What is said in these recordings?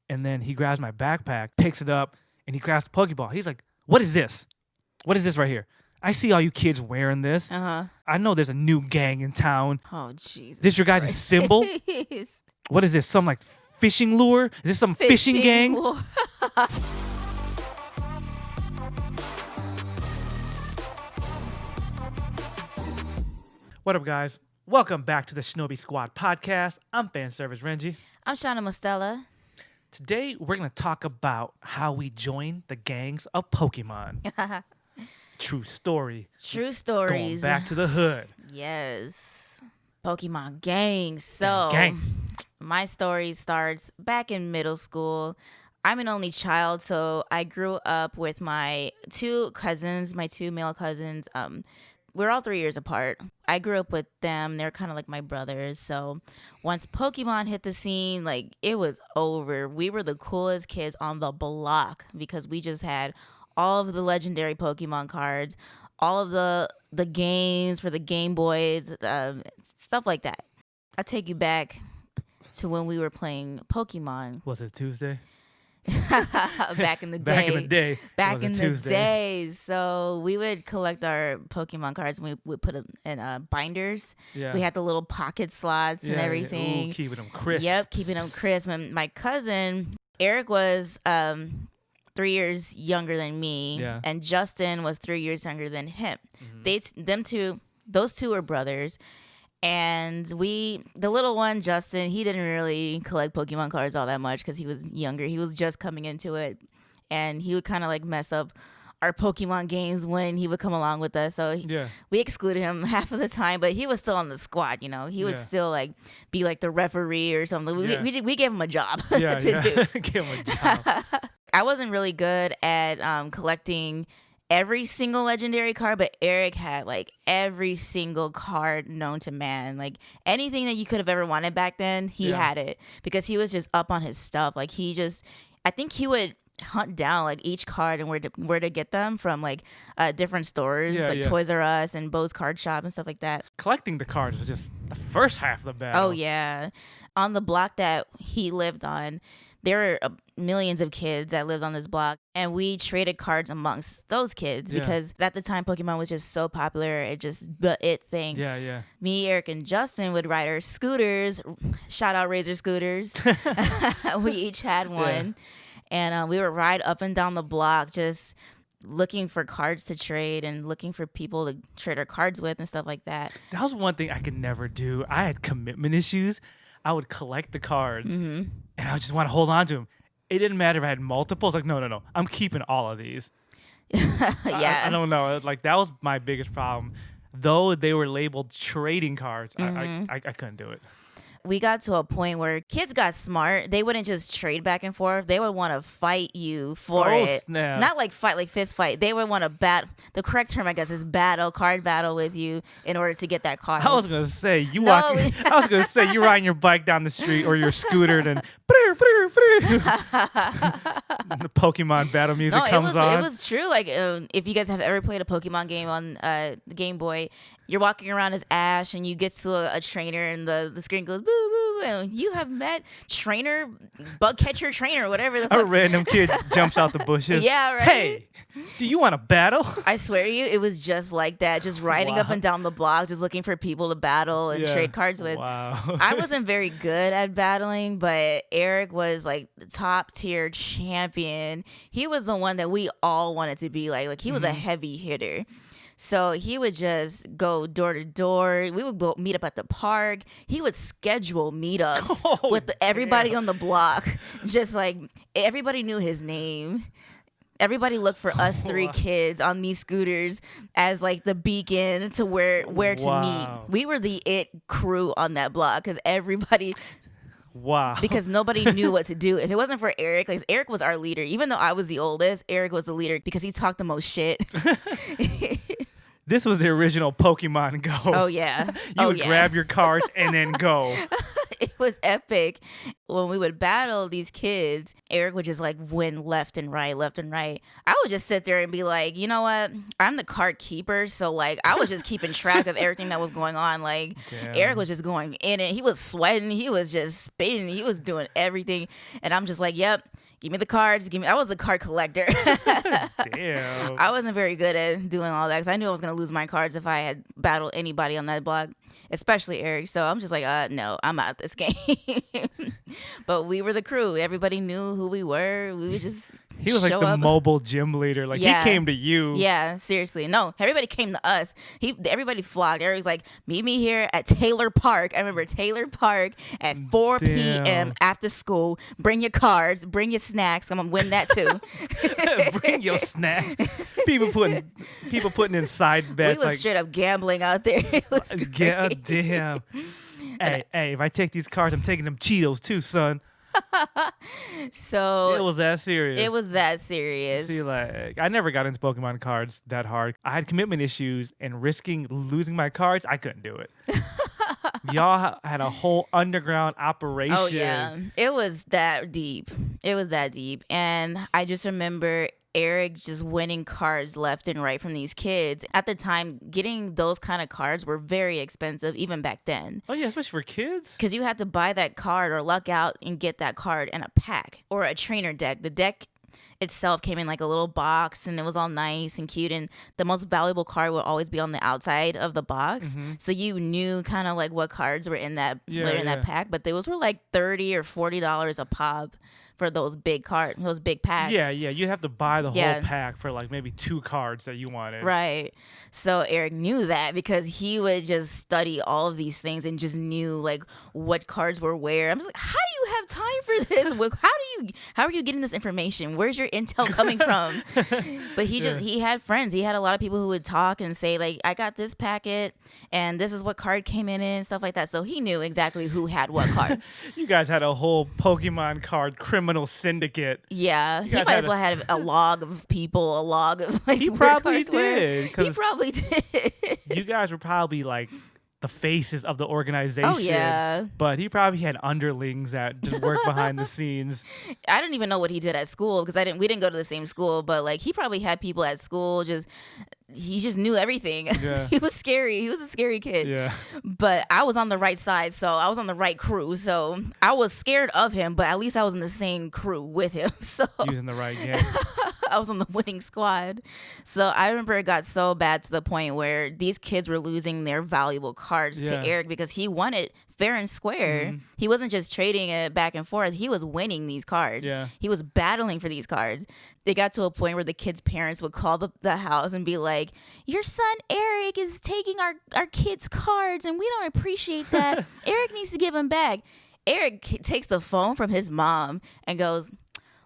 And then he grabs my backpack, picks it up, and he grabs the Pokeball. He's like, "What is this? What is this right here? I see all you kids wearing this. I know there's a new gang in town. Oh, Jesus. This your guys' symbol? What is this? Some like fishing lure? Is this some fishing gang?" What up, guys? Welcome back to the Shinobi Squad podcast. I'm fan service Renji. I'm Shana Mostella. Today, we're going to talk about how we joined the gangs of Pokemon. True story. True stories. Going back to the hood. Yes. Pokemon gangs. So, my story starts back in middle school. I'm an only child, so I grew up with my two male cousins. We're all 3 years apart. I grew up with them. They're kind of like my brothers. So once Pokemon hit the scene, like, it was over. We were the coolest kids on the block because we just had all of the legendary Pokemon cards, all of the games for the Game Boys, stuff like that. I'll take you back to when we were playing Pokemon. Was it Tuesday? Back in the day. Back in the days. So we would collect our Pokemon cards and we would put them in binders. Yeah. We had the little pocket slots and everything. Ooh, keeping them crisp. Yep, keeping them crisp. And my cousin, Eric, was 3 years younger than me. Yeah. And Justin was 3 years younger than him. Those two were brothers. And the little one, Justin, he didn't really collect Pokemon cards all that much because he was younger. He was just coming into it. And he would kind of like mess up our Pokemon games when he would come along with us. So we excluded him half of the time, but he was still on the squad, you know. He would still like be like the referee or something. We gave him a job to do. Give him a job. I wasn't really good at collecting every single legendary card, but Eric had like every single card known to man. Like anything that you could have ever wanted back then, he had it because he was just up on his stuff. Like I think he would hunt down like each card and where to get them from like different stores Toys R Us and Bo's Card Shop and stuff like that. Collecting the cards was just the first half of the battle. Oh yeah. On the block that he lived on, there were millions of kids that lived on this block, and we traded cards amongst those kids because at the time Pokemon was just so popular. It just the it thing. Yeah. Me, Eric, and Justin would ride our scooters. Shout out Razor scooters. We each had one, and we would ride up and down the block just looking for cards to trade and looking for people to trade our cards with and stuff like that. That was one thing I could never do. I had commitment issues. I would collect the cards, and I would just want to hold on to them. It didn't matter if I had multiples. Like, no. I'm keeping all of these. I don't know. Like, that was my biggest problem. Though they were labeled trading cards, I couldn't do it. We got to a point where kids got smart. They wouldn't just trade back and forth. They would want to fight you for it. Snap. Not like fight, like fist fight. They would want to the correct term, I guess, is card battle with you in order to get that card. I was gonna say you you're riding your bike down the street or your scooter, and the Pokemon battle music comes on. It was true. Like if you guys have ever played a Pokemon game on the Game Boy, you're walking around as Ash and you get to a trainer and the screen goes boo boo and you have met trainer, bug catcher trainer, whatever the fuck. A random kid jumps out the bushes. Yeah, right. Hey, do you want to battle? I swear to you, it was just like that. Just riding up and down the block, just looking for people to battle and trade cards with. Wow. I wasn't very good at battling, but Eric was like the top tier champion. He was the one that we all wanted to be like. Like he was a heavy hitter. So he would just go door to door. We would go meet up at the park. He would schedule meetups with everybody on the block. Just like everybody knew his name. Everybody looked for us three kids on these scooters as like the beacon to where to meet. We were the it crew on that block because everybody. Wow. Because nobody knew what to do. If it wasn't for Eric, like Eric was our leader. Even though I was the oldest, Eric was the leader because he talked the most shit. This was the original Pokemon Go. Oh, yeah. You would grab your cards and then go. It was epic. When we would battle these kids, Eric would just like win left and right, left and right. I would just sit there and be like, you know what? I'm the card keeper. So like I was just keeping track of everything that was going on. Like Eric was just going in it. He was sweating. He was just spinning. He was doing everything. And I'm just like, yep. Give me the cards. I was a card collector. Damn. I wasn't very good at doing all that because I knew I was going to lose my cards if I had battled anybody on that block, especially Eric. So I'm just like, no, I'm out this game. But we were the crew. Everybody knew who we were. We would just He was like the mobile gym leader. Like he came to you. Yeah, seriously. No, everybody came to us. Everybody flocked. Eric was like, meet me here at Taylor Park. I remember Taylor Park at 4 p.m. after school. Bring your cards. Bring your snacks. I'm gonna win that too. Bring your snacks. People putting in side bets. We was straight up gambling out there. It was great. God damn. Hey, if I take these cards, I'm taking them Cheetos too, son. So it was that serious. It was that serious. See, like I never got into Pokemon cards that hard. I had commitment issues, and risking losing my cards, I couldn't do it. Y'all had a whole underground operation. Oh yeah, it was that deep. And I just remember Eric just winning cards left and right from these kids. At the time, getting those kind of cards were very expensive, even back then. Oh, yeah, especially for kids? Because you had to buy that card or luck out and get that card in a pack or a trainer deck. The deck itself came in like a little box and it was all nice and cute. And the most valuable card would always be on the outside of the box. Mm-hmm. So you knew kind of like what cards were in that that pack. But those were like $30 or $40 a pop. For those big packs. Yeah, you'd have to buy the whole pack for like maybe 2 cards that you wanted. Right. So Eric knew that because he would just study all of these things and just knew like what cards were where. I'm just like, how do you have time for this? How are you getting this information? Where's your intel coming from? But he had friends. He had a lot of people who would talk and say like, I got this packet and this is what card came in and stuff like that. So he knew exactly who had what card. You guys had a whole Pokemon card criminal syndicate. Yeah, he might as well have a log of people, a log of like. He probably did. He probably did. You guys were probably like the faces of the organization. Oh yeah. But he probably had underlings that just work behind the scenes. I didn't even know what he did at school because we didn't go to the same school. But like he probably had people at school he just knew everything. Yeah. He was scary. He was a scary kid. Yeah. But I was on the right side, so I was on the right crew. So I was scared of him, but at least I was in the same crew with him. So he was in the right game. I was on the winning squad. So I remember it got so bad to the point where these kids were losing their valuable cards to Eric because he won it fair and square. Mm-hmm. He wasn't just trading it back and forth. He was winning these cards. Yeah. He was battling for these cards. They got to a point where the kids' parents would call the house and be like, your son Eric is taking our kids' cards and we don't appreciate that. Eric needs to give them back. Eric takes the phone from his mom and goes,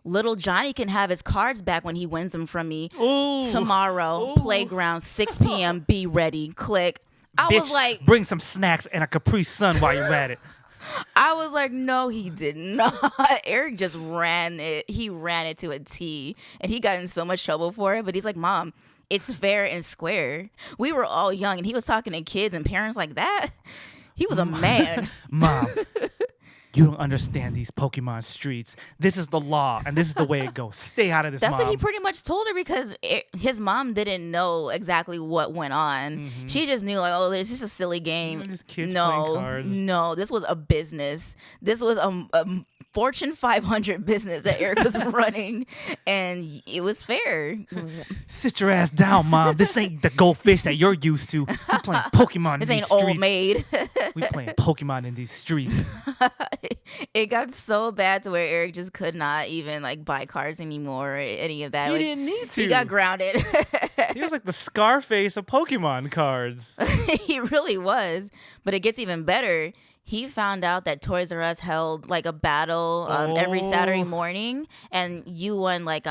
little Johnny can have his cards back when he wins them from me. Ooh. Tomorrow, playground, 6 p.m., be ready. Click. Bitch, was like, bring some snacks and a Capri Sun while you're at it. I was like, no, he did not. Eric just ran it. He ran it to a T. And he got in so much trouble for it. But he's like, Mom, it's fair and square. We were all young and he was talking to kids and parents like that. He was a man. Mom, you don't understand these Pokemon streets. This is the law, and this is the way it goes. Stay out of this, That's Mom. what he pretty much told her because his mom didn't know exactly what went on. Mm-hmm. She just knew, like, oh, it's just a silly game. Just kids playing cards. No, this was a business. This was a Fortune 500 business that Eric was running, and it was fair. Sit your ass down, Mom. This ain't the goldfish that you're used to. We playing Pokemon in these streets. This ain't Old Maid. We playing Pokemon in these streets. It got so bad to where Eric just could not even like buy cards anymore or any of that. He didn't need to. He got grounded. He was like the Scarface of Pokemon cards. He really was. But it gets even better. He found out that Toys R Us held like a battle every Saturday morning, and you won like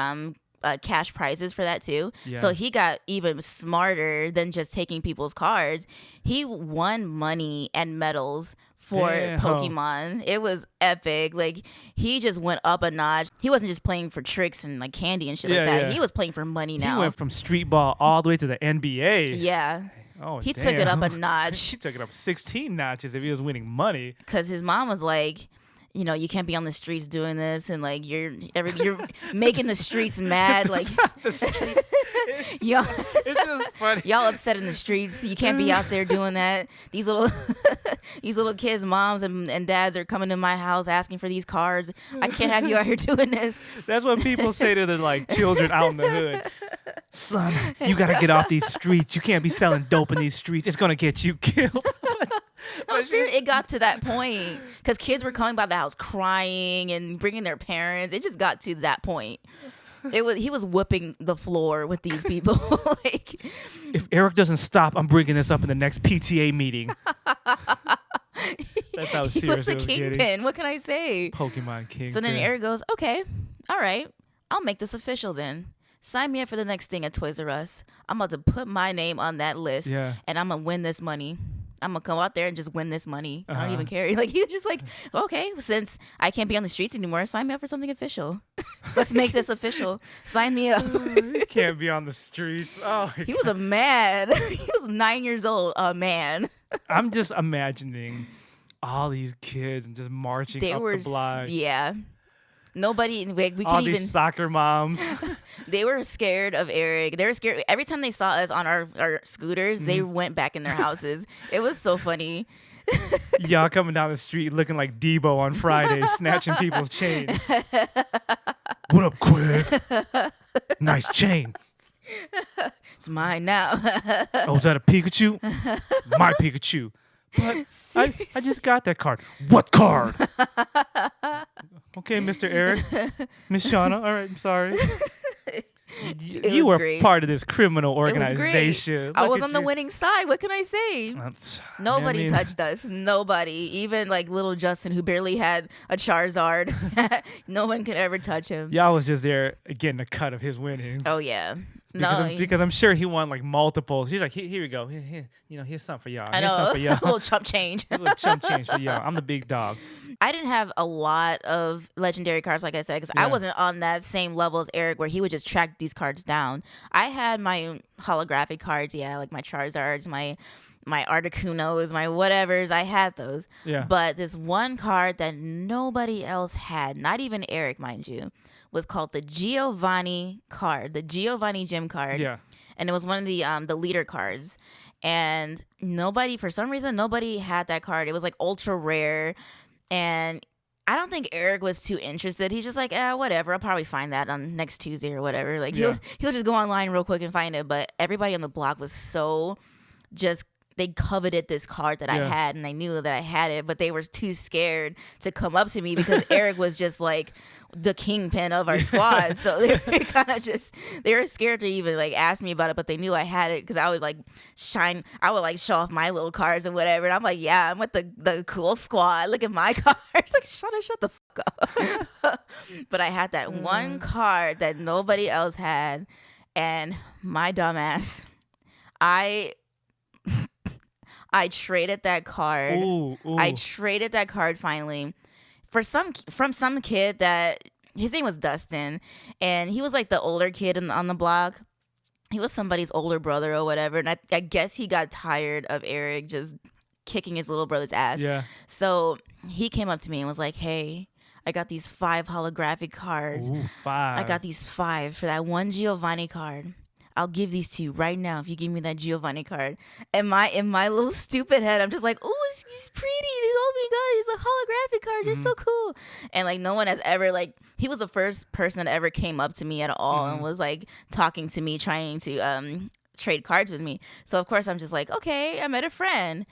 cash prizes for that too. Yeah. So he got even smarter than just taking people's cards. He won money and medals for Pokemon. It was epic. Like he just went up a notch. He wasn't just playing for tricks and like candy and shit like that. Yeah. He was playing for money now. He went from street ball all the way to the NBA. Yeah. Oh, he damn. took it up a notch. He took it up 16 notches if he was winning money. Because his mom was like, you know, you can't be on the streets doing this, and like you're making the streets mad. Like y'all, It's just funny. y'all upset in the streets. You can't be out there doing that. These little these little kids' moms and dads are coming to my house asking for these cards. I can't have you out here doing this. That's what people say to their like children out in the hood. Son, you gotta get off these streets. You can't be selling dope in these streets. It's gonna get you killed. No, seriously, it got to that point because kids were coming by the house crying and bringing their parents. It just got to that point. He was whooping the floor with these people. Like, if Eric doesn't stop, I'm bringing this up in the next PTA meeting. That's how serious he was the it was kingpin. getting. What can I say? Pokemon King. So then Eric goes, okay, all right, I'll make this official then. Sign me up for the next thing at Toys R Us. I'm about to put my name on that list, and I'm gonna win this money. I'm gonna come out there and just win this money. I don't even care. Like, he was just like, okay, since I can't be on the streets anymore, sign me up for something official. Let's make this official. Sign me up. You can't be on the streets. Oh, he was a man. He was 9 years old. A man. I'm just imagining all these kids and just marching up the block. Yeah. Nobody, we all can these even. soccer moms. They were scared of Eric. They were scared. Every time they saw us on our scooters, they went back in their houses. It was so funny. Y'all coming down the street looking like Debo on Friday, snatching people's chains. What up, Quig? Nice chain. It's mine now. Oh, is that a Pikachu? My Pikachu. But I just got that card. What card? Okay, Mr. Eric. Miss Shana. All right, I'm sorry. You were great. part of this criminal It was great. organization. I Look was at on the you. winning side. What can I say? Nobody I mean, touched us. Nobody. Even like little Justin, who barely had a Charizard. No one could ever touch him. Y'all was just there getting a cut of his winnings. Oh, yeah. Because I'm sure he won like multiples. He's like, here we go. Here, here's something for y'all. I Here's know. something for y'all. A little chump change. A little chump change for y'all. I'm the big dog. I didn't have a lot of legendary cards, like I said, because I wasn't on that same level as Eric, where he would just track these cards down. I had my holographic cards, like my Charizards, my Articunos, my whatevers. I had those. Yeah. But this one card that nobody else had, not even Eric, mind you, was called the Giovanni card, the Giovanni gym card. Yeah. And it was one of the leader cards. And for some reason, nobody had that card. It was like ultra rare. And I don't think Eric was too interested. He's just like, whatever. I'll probably find that on next Tuesday or whatever. Like, he'll just go online real quick and find it. But everybody on the block was so just, they coveted this card that I had, and they knew that I had it, but they were too scared to come up to me because Eric was just like the kingpin of our squad. So they were kind of they were scared to even like ask me about it, but they knew I had it because I would like show off my little cards and whatever. And I'm like, yeah, I'm with the cool squad. Look at my cards. Like, shut the fuck up. But I had that one card that nobody else had, and my dumbass, I traded that card. Ooh. I traded that card finally from some kid that his name was Dustin, and he was like the older kid on the block. He was somebody's older brother or whatever, and I guess he got tired of Eric just kicking his little brother's ass. Yeah. So he came up to me and was like, "Hey, I got these 5 holographic cards. Ooh, 5. I got these 5 for that one Giovanni card. I'll give these to you right now if you give me that Giovanni card." And in my little stupid head, I'm just like, "Oh, he's pretty. Oh my god, he's like holographic cards. They're so cool." And like no one has ever he was the first person that ever came up to me at all and was like talking to me, trying to trade cards with me. So of course I'm just like, okay, I met a friend.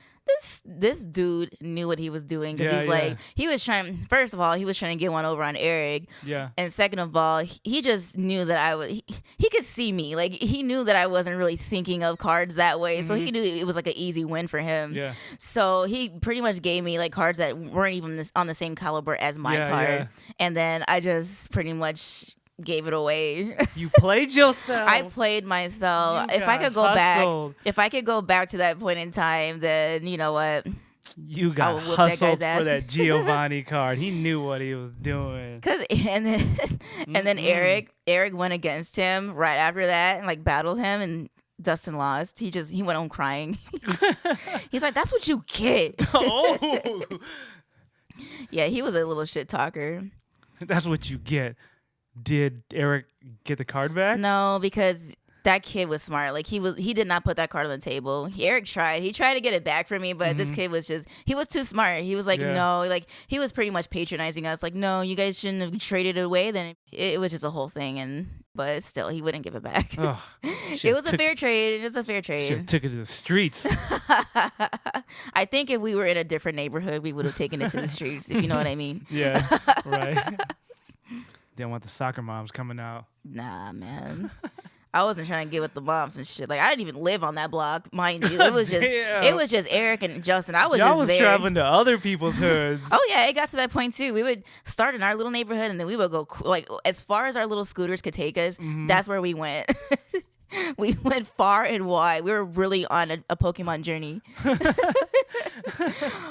This dude knew what he was doing because he was trying. First of all, he was trying to get one over on Eric. Yeah. And second of all, he just knew that I was. He could see me. Like he knew that I wasn't really thinking of cards that way, so he knew it was like an easy win for him. Yeah. So he pretty much gave me like cards that weren't even on the same caliber as my card, and then I just pretty much gave it away. You played yourself. I played myself. You If I got could go hustled. back to that point in time, then you know what? You I got would whoop that hustled guy's ass. for that Giovanni card. He knew what he was doing. And then Eric went against him right after that and like battled him, and Dustin lost. He went home crying. He's like, that's what you get. Oh, Yeah, he was a little shit talker. that's what you get. Did Eric get the card back? No, because that kid was smart. Like he did not put that card on the table. Eric tried. He tried to get it back from me, but this kid was he was too smart. He was like, no, like he was pretty much patronizing us. Like, no, you guys shouldn't have traded it away. Then it was just a whole thing, but still, he wouldn't give it back. Oh, it was a fair trade. It was a fair trade. Should have took it to the streets. I think if we were in a different neighborhood, we would have taken it to the streets, if you know what I mean. Yeah, right. Didn't want the soccer moms coming out. Nah, man. I wasn't trying to get with the moms and shit. Like, I didn't even live on that block, mind you. It was just Eric and Justin. I was Y'all just there. traveling to other people's hoods. Oh yeah, it got to that point too. We would start in our little neighborhood, and then we would go like as far as our little scooters could take us. That's where we went. We went far and wide. We were really on a Pokemon journey.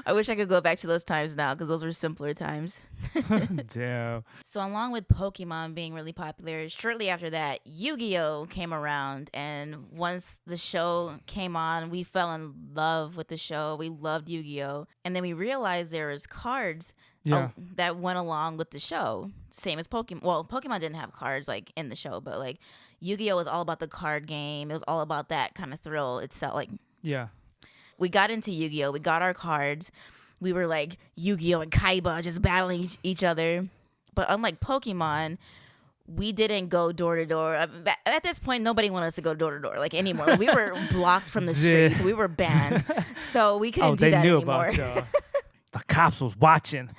I wish I could go back to those times now because those were simpler times. Damn. So along with Pokemon being really popular, shortly after that, Yu-Gi-Oh! Came around. And once the show came on, we fell in love with the show. We loved Yu-Gi-Oh! And then we realized there was cards that went along with the show. Same as Pokemon. Well, Pokemon didn't have cards like in the show, but like Yu-Gi-Oh! Was all about the card game. It was all about that kind of thrill itself. Like, yeah. We got into Yu-Gi-Oh! We got our cards. We were like Yu-Gi-Oh! And Kaiba just battling each other. But unlike Pokemon, we didn't go door to door. At this point, nobody wanted us to go door to door like anymore. We were blocked from the streets. We were banned. So we couldn't do that anymore. They knew about y'all. The cops was watching.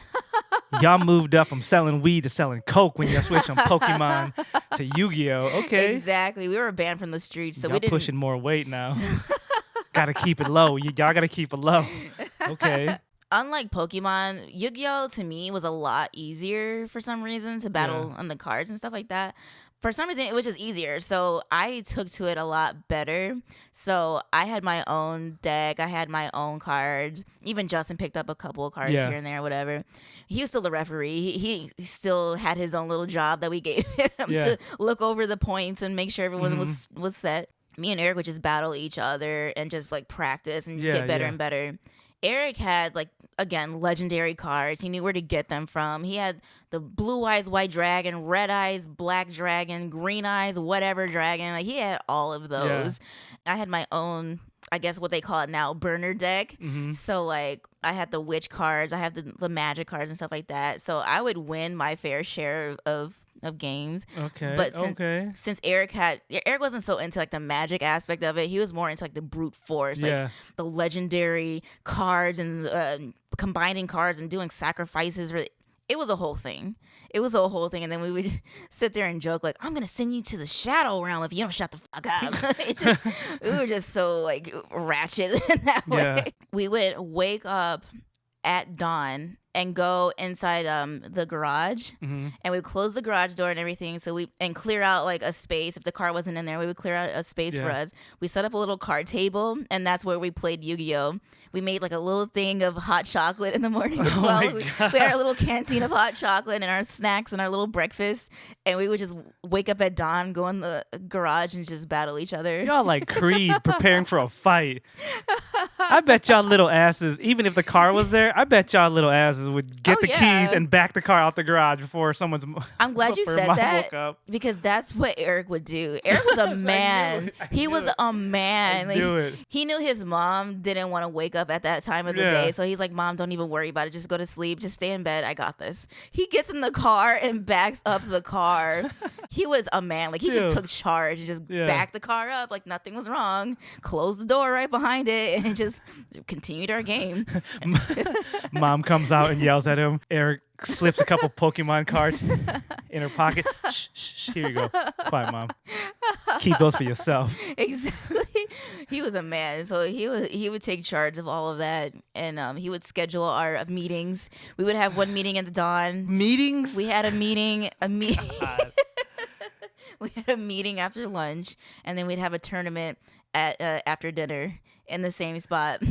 Y'all moved up from selling weed to selling coke when y'all switched from Pokemon to Yu-Gi-Oh! Okay. Exactly. We were banned from the streets. So y'all we didn't pushing more weight now. Gotta keep it low. Y'all gotta keep it low. Okay. Unlike Pokemon, Yu-Gi-Oh! To me was a lot easier for some reason to battle on the cards and stuff like that. For some reason, it was just easier. So I took to it a lot better. So I had my own deck. I had my own cards. Even Justin picked up a couple of cards here and there, whatever. He was still the referee. He still had his own little job that we gave him to look over the points and make sure everyone was set. Me and Eric would just battle each other and just like practice and get better and better. Eric had, like, again, legendary cards. He knew where to get them from. He had the blue eyes, white dragon, red eyes, black dragon, green eyes, whatever dragon. Like, he had all of those. Yeah. I had my own, I guess what they call it now, burner deck. So, like, I had the witch cards. I have the magic cards and stuff like that. So I would win my fair share of games. Okay. But since Eric wasn't so into like the magic aspect of it, he was more into like the brute force, like the legendary cards and combining cards and doing sacrifices. It was a whole thing. And then we would sit there and joke like, I'm gonna send you to the shadow realm if you don't shut the fuck up. We were just so like ratchet in that way. We would wake up at dawn and go inside the garage, and we would close the garage door and everything. So and clear out like a space. If the car wasn't in there, we would clear out a space for us. We set up a little card table, and that's where we played Yu-Gi-Oh! We made like a little thing of hot chocolate in the morning as well. We had our little canteen of hot chocolate and our snacks and our little breakfast, and we would just wake up at dawn, go in the garage, and just battle each other. Y'all like Creed preparing for a fight. I bet y'all little asses, even if the car was there, I bet y'all little asses would get the keys and back the car out the garage before someone's. I'm glad you said that because that's what Eric would do. Eric was a man. He was a man. Like, he knew his mom didn't want to wake up at that time of the day, so he's like, "Mom, don't even worry about it. Just go to sleep. Just stay in bed. I got this." He gets in the car and backs up the car. He was a man. Like he just took charge. Just backed the car up like nothing was wrong. Closed the door right behind it and just continued our game. Mom comes out and yells at him. Eric slips a couple Pokemon cards in her pocket. Shh, shh, here you go. Quiet, Mom. Keep those for yourself. Exactly. He was a man, so he would take charge of all of that, and he would schedule our meetings. We would have one meeting at the dawn. Meetings? We had a meeting. We had a meeting after lunch, and then we'd have a tournament at after dinner in the same spot.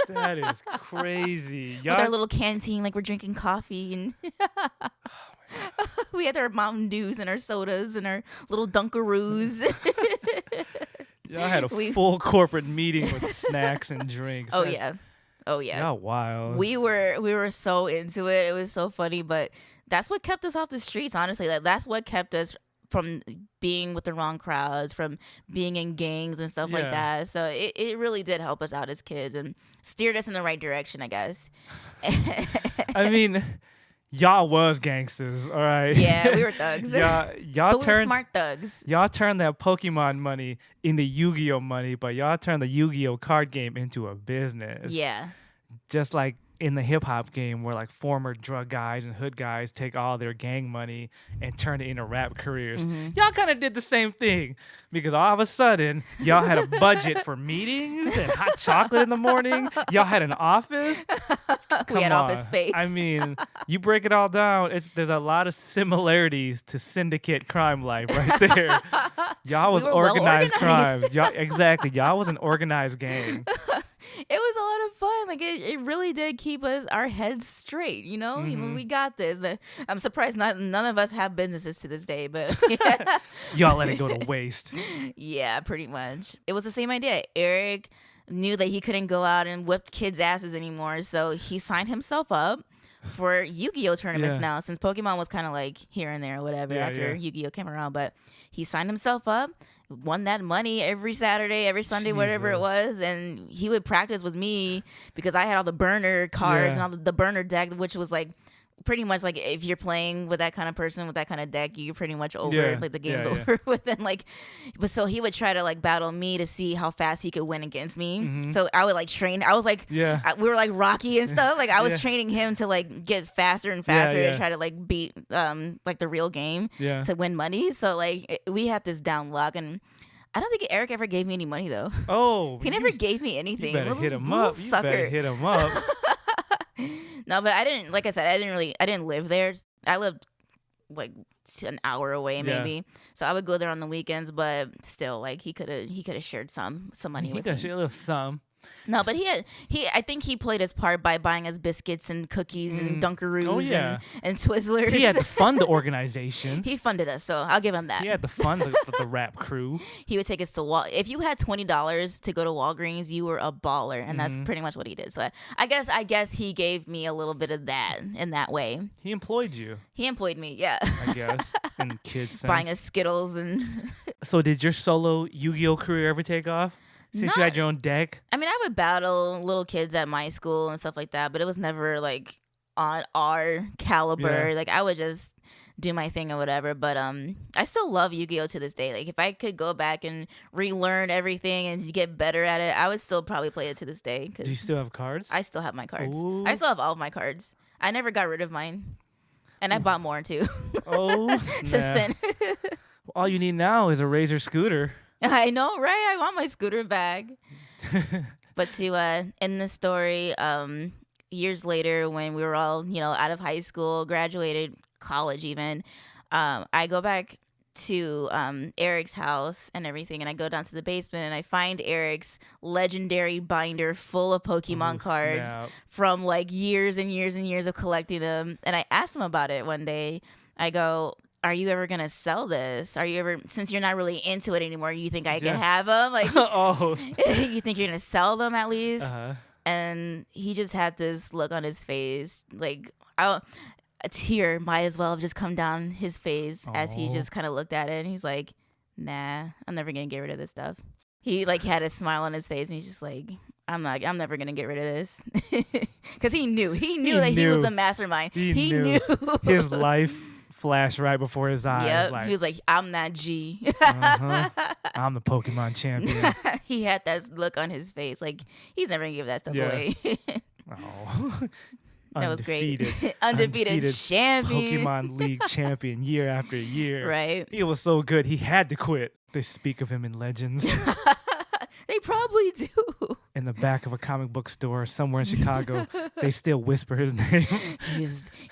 That is crazy. With our little canteen, like we're drinking coffee, and we had our Mountain Dews and our sodas and our little Dunkaroos. Y'all had a full corporate meeting with snacks and drinks. Oh yeah. Y'all wild. We were so into it. It was so funny, but that's what kept us off the streets, honestly. Like that's what kept us from being with the wrong crowds, from being in gangs and stuff like that. So it really did help us out as kids and steered us in the right direction, I guess. I mean, y'all was gangsters, all right? Yeah, we were thugs. y'all but we were smart thugs. Y'all turned that Pokemon money into Yu-Gi-Oh money, but y'all turned the Yu-Gi-Oh card game into a business. Yeah. Just like in the hip-hop game where like former drug guys and hood guys take all their gang money and turn it into rap careers. Y'all kind of did the same thing because all of a sudden y'all had a budget for meetings and hot chocolate in the morning. Y'all had an office. We had office space. I mean, you break it all down, there's a lot of similarities to syndicate crime life right there. Y'all was organized crime. Y'all was an organized gang. It was a lot of fun. Like it really did keep our heads straight. You know, we got this. I'm surprised none of us have businesses to this day, but y'all let it go to waste. Yeah, pretty much. It was the same idea. Eric knew that he couldn't go out and whip kids' asses anymore, so he signed himself up for Yu-Gi-Oh tournaments now, since Pokemon was kind of like here and there or whatever after Yu-Gi-Oh came around. But he signed himself up, won that money every Saturday, every Sunday, whatever it was, and he would practice with me because I had all the burner cards and all the burner deck, which was like pretty much like if you're playing with that kind of person with that kind of deck, you're pretty much over. Like the game's over within like. But so he would try to like battle me to see how fast he could win against me. So I would like train. I was like, we were like Rocky and stuff. Like I was training him to like get faster and faster to try to like beat like the real game to win money. So like we had this down lock, and I don't think Eric ever gave me any money though. Oh, he never gave me anything. You better hit him up. You better hit him up. No, but I didn't. Like I said, I didn't live there. I lived like an hour away, maybe. So I would go there on the weekends. But still, like he could have shared some money with me. He could have shared a little some. No, but I think he played his part by buying us biscuits and cookies and Dunkaroos and Twizzlers. He had to fund the organization. He funded us, so I'll give him that. He had to fund the rap crew. He would take us to if you had $20 to go to Walgreens, you were a baller, and that's pretty much what he did. So I guess he gave me a little bit of that in that way. He employed you. He employed me, yeah. I guess in kids' sense. Buying us Skittles and. So did your solo Yu-Gi-Oh career ever take off? Since you had your own deck? I mean, I would battle little kids at my school and stuff like that, but it was never like on our caliber. Like I would just do my thing or whatever. But I still love Yu-Gi-Oh to this day. Like if I could go back and relearn everything and get better at it, I would still probably play it to this day. Do you still have cards? I still have my cards. Ooh. I still have all of my cards. I never got rid of mine. And I bought more too. Oh, since then. All you need now is a Razor scooter. I know, right? I want my scooter back. But to end the story, years later when we were all, out of high school, graduated, college even, I go back to Eric's house and everything, and I go down to the basement and I find Eric's legendary binder full of Pokemon cards from like years and years and years of collecting them. And I asked him about it one day. I go, are you ever going to sell this? Are you ever, since you're not really into it anymore, you think I can have them? Like, you think you're going to sell them at least? And he just had this look on his face. Like, a tear might as well have just come down his face as he just kind of looked at it. And he's like, nah, I'm never going to get rid of this stuff. He like had a smile on his face and he's just like, I'm never going to get rid of this. Because he knew that he was the mastermind. He knew. His life flashed right before his eyes. Yep. Like, he was like, I'm that G. I'm the Pokemon champion. He had that look on his face. Like, he's never going to give that stuff away. That was great. Undefeated champion. Pokemon League champion year after year. Right. He was so good, he had to quit. They speak of him in legends. They probably do. In the back of a comic book store somewhere in Chicago, they still whisper his name.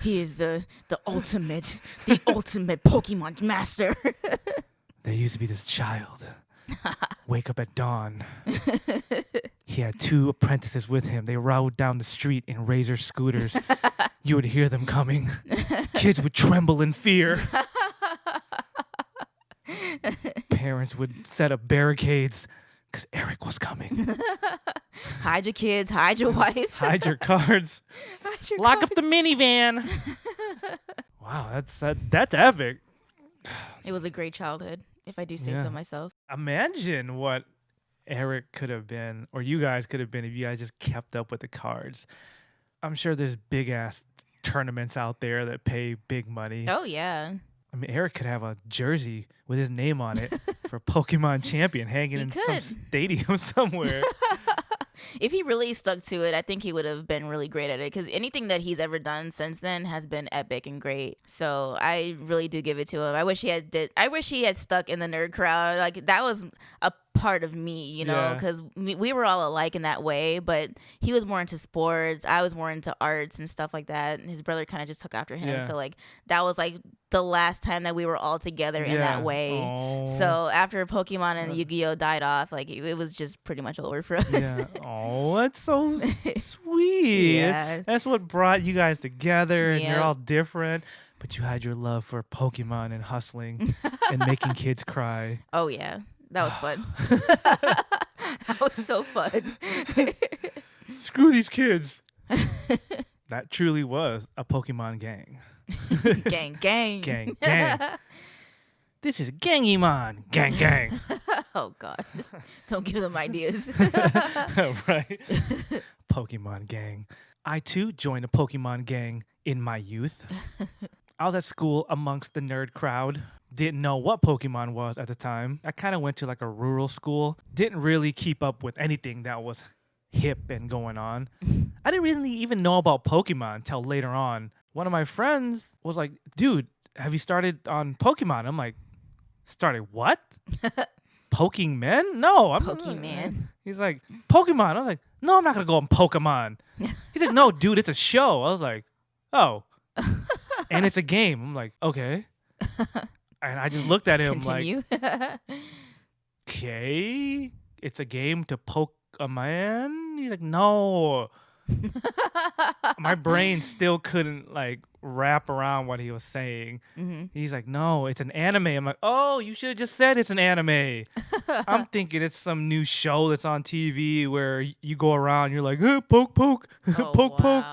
He is the ultimate Pokemon master. There used to be this child. Wake up at dawn. He had 2 apprentices with him. They rode down the street in Razor scooters. You would hear them coming. Kids would tremble in fear. Parents would set up barricades because Eric was coming. Hide your kids, hide your wife. Hide your cards. Hide your Lock cards. up the minivan. Wow, that's epic. It was a great childhood, if I do say so myself. Imagine what Eric could have been, or you guys could have been, if you guys just kept up with the cards. I'm sure there's big ass tournaments out there that pay big money. Oh, yeah. I mean, Eric could have a jersey with his name on it for Pokemon Champion hanging in some stadium somewhere. If he really stuck to it, I think he would have been really great at it, because anything that he's ever done since then has been epic and great. So I really do give it to him. I wish he had stuck in the nerd crowd. Like, that was a part of me, you know, because we were all alike in that way, but he was more into sports. I was more into arts and stuff like that. And his brother kind of just took after him. So like, that was like the last time that we were all together in that way. Aww. So after Pokemon and Yu-Gi-Oh died off, like, it was just pretty much over for us. Yeah. Oh, that's so sweet. Yeah. That's what brought you guys together, and you're all different, but you had your love for Pokemon and hustling and making kids cry. Oh, yeah. That was fun. That was so fun. Screw these kids. That truly was a Pokemon gang. Gang, gang. Gang, gang. This is Gangymon. Gang, gang. Oh, God. Don't give them ideas. Right? Pokemon gang. I, too, joined a Pokemon gang in my youth. I was at school amongst the nerd crowd. Didn't know what Pokemon was at the time. I kind of went to like a rural school. Didn't really keep up with anything that was hip and going on. I didn't really even know about Pokemon until later on. One of my friends was like, dude, have you started on Pokemon? I'm like, started what? Poking men? No. Pokemon. He's like, Pokemon. I was like, no, I'm not going to go on Pokemon. He's like, no, dude, it's a show. I was like, oh. And it's a game. I'm like, okay. And I just looked at him Continue. like, okay, it's a game to poke a man? He's like, no. My brain still couldn't like wrap around what he was saying. Mm-hmm. He's like, no, it's an anime. I'm like, oh, you should have just said it's an anime. I'm thinking it's some new show that's on TV where you go around, you're like, poke, poke, poke, poke.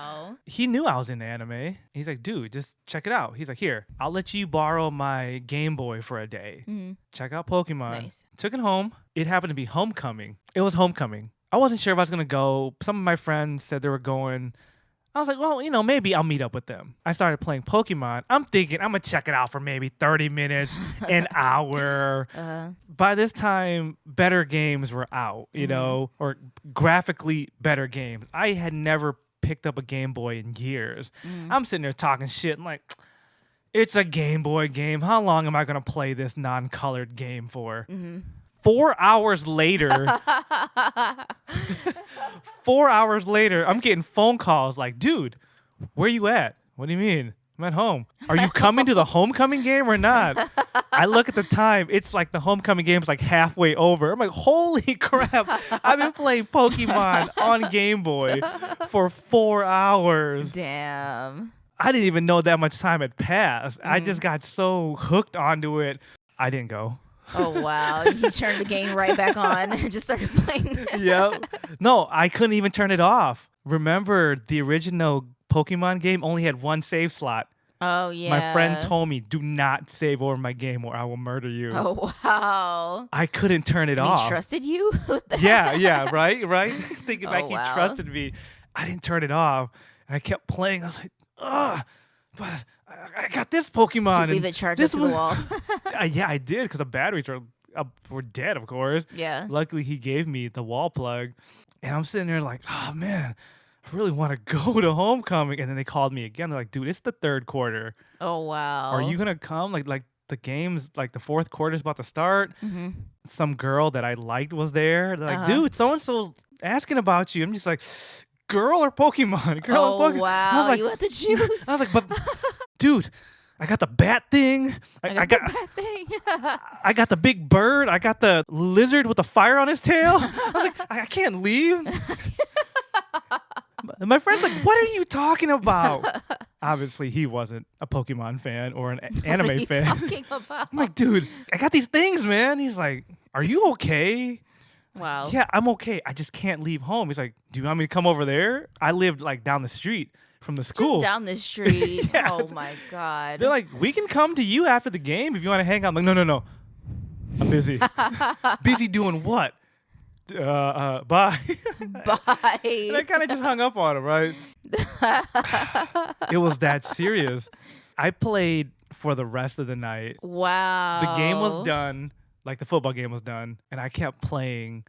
He knew I was in anime. He's like, dude, just check it out. He's like, here, I'll let you borrow my Game Boy for a day. Mm-hmm. Check out Pokemon. Nice. Took it home. It happened to be homecoming. It was homecoming. I wasn't sure if I was going to go. Some of my friends said they were going. I was like, well, you know, maybe I'll meet up with them. I started playing Pokemon. I'm thinking I'm going to check it out for maybe 30 minutes, an hour. By this time, better games were out, you know, or graphically better games. I had never picked up a Game Boy in years. I'm sitting there talking shit. I'm like, it's a Game Boy game. How long am I going to play this non-colored game for? 4 hours later, 4 hours later, I'm getting phone calls like, dude, where you at? What do you mean? I'm at home. Are you coming to the homecoming game or not? I look at the time. It's like the homecoming game is like halfway over. I'm like, holy crap. I've been playing Pokemon on Game Boy for 4 hours. Damn. I didn't even know that much time had passed. I just got so hooked onto it. I didn't go. Oh, wow. He turned the game right back on and just started playing. Yep. No, I couldn't even turn it off. Remember, the original Pokemon game only had one save slot. Oh, yeah. My friend told me, do not save over my game or I will murder you. Oh, wow. I couldn't turn it off. He trusted you? Yeah, right? Thinking back, wow. he trusted me. I didn't turn it off. And I kept playing. I was like, but I got this Pokemon. Just leave the charger to the wall. Yeah, I did because the batteries were dead, of course. Yeah. Luckily, he gave me the wall plug. And I'm sitting there like, oh, man, I really want to go to homecoming. And then they called me again. They're like, dude, it's the third quarter. Oh, wow. Are you going to come? Like the game's, like the fourth quarter's about to start. Mm-hmm. Some girl that I liked was there. They're like, dude, so-and-so's asking about you. I'm just like, girl or Pokemon? Girl or Pokemon? Wow. I was like, you had to choose. I was like, but dude, I got the bat thing. I got the bat thing. I got the big bird. I got the lizard with the fire on his tail. I was like, I can't leave. My friend's like, what are you talking about? Obviously, he wasn't a Pokemon fan or an anime fan. What are you talking about? I'm like, dude, I got these things, man. He's like, are you okay? Wow. Yeah, I'm okay. I just can't leave home. He's like, do you want me to come over there? I lived like down the street from the school. Just down the street. Yeah. Oh my God. They're like, we can come to you after the game if you want to hang out. I'm like, no. I'm busy. Busy doing what? Bye. Bye. And I kind of just hung up on him, right? It was that serious. I played for the rest of the night. Wow. The game was done, like the football game was done, and I kept playing.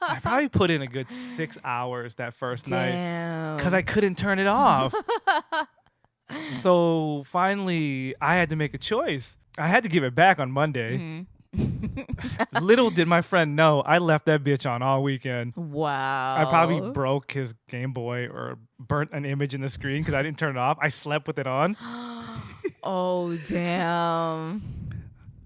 I probably put in a good 6 hours that first night because I couldn't turn it off. So finally, I had to make a choice. I had to give it back on Monday. Mm-hmm. Little did my friend know, I left that bitch on all weekend. Wow. I probably broke his Game Boy or burnt an image in the screen because I didn't turn it off. I slept with it on. Oh, damn.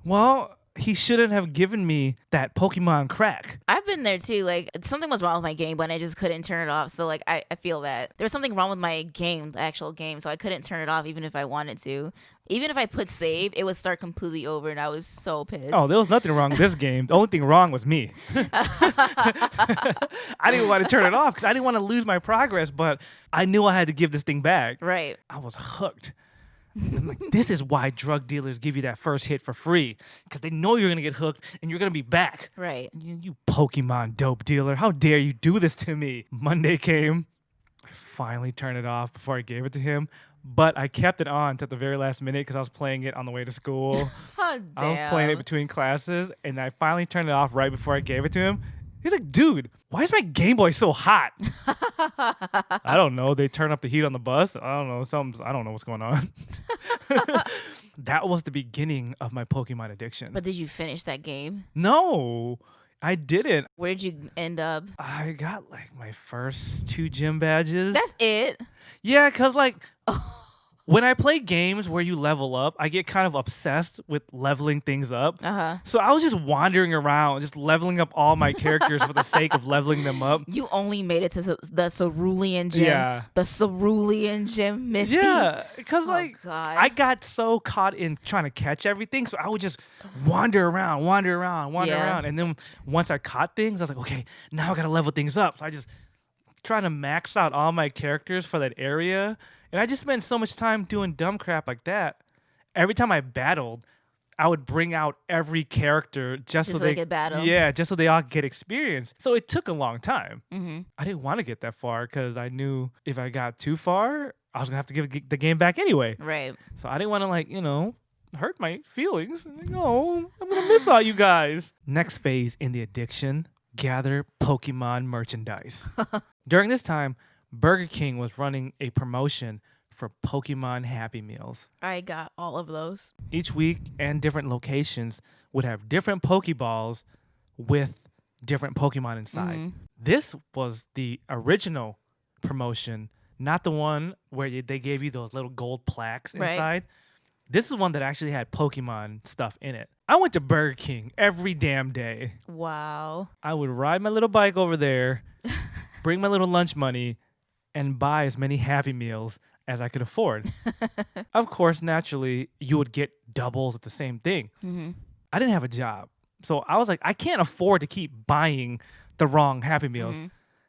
Well, he shouldn't have given me that Pokemon crack. I've been there too. Like, something was wrong with my game, but I just couldn't turn it off. So, like, I feel that there was something wrong with my game, the actual game. So I couldn't turn it off even if I wanted to. Even if I put save, it would start completely over, and I was so pissed. Oh, there was nothing wrong with this game. The only thing wrong was me. I didn't want to turn it off because I didn't want to lose my progress, but I knew I had to give this thing back. Right. I was hooked. I'm like, this is why drug dealers give you that first hit for free, because they know you're going to get hooked and you're going to be back. Right. You Pokemon dope dealer. How dare you do this to me? Monday came. I finally turned it off before I gave it to him. But I kept it on till the very last minute because I was playing it on the way to school. Oh, damn. I was playing it between classes, and I finally turned it off right before I gave it to him. He's like, dude, why is my Game Boy so hot? I don't know. They turn up the heat on the bus. I don't know. I don't know what's going on. That was the beginning of my Pokemon addiction. But did you finish that game? No, I didn't. Where did you end up? I got like my first 2 gym badges. That's it? Yeah, because like when I play games where you level up, I get kind of obsessed with leveling things up. Uh-huh. So I was just wandering around, just leveling up all my characters for the sake of leveling them up. You only made it to the Cerulean Gym. Yeah. The Cerulean Gym, Misty. Yeah, because God. I got so caught in trying to catch everything, so I would just wander around. And then once I caught things, I was like, okay, now I got to level things up. So I just trying to max out all my characters for that area. And I just spent so much time doing dumb crap like that. Every time I battled, I would bring out every character just so they could battle. Yeah, just so they all get experience. So it took a long time. Mm-hmm. I didn't want to get that far because I knew if I got too far, I was going to have to give the game back anyway. Right. So I didn't want to, hurt my feelings. I'm going to miss all you guys. Next phase in the addiction, gather Pokemon merchandise. During this time, Burger King was running a promotion for Pokemon Happy Meals. I got all of those. Each week and different locations would have different Pokeballs with different Pokemon inside. Mm-hmm. This was the original promotion, not the one where they gave you those little gold plaques inside. Right. This is one that actually had Pokemon stuff in it. I went to Burger King every damn day. Wow. I would ride my little bike over there, bring my little lunch money, and buy as many Happy Meals as I could afford. Of course, naturally, you would get doubles at the same thing. Mm-hmm. I didn't have a job. So I was like, I can't afford to keep buying the wrong Happy Meals. Mm-hmm.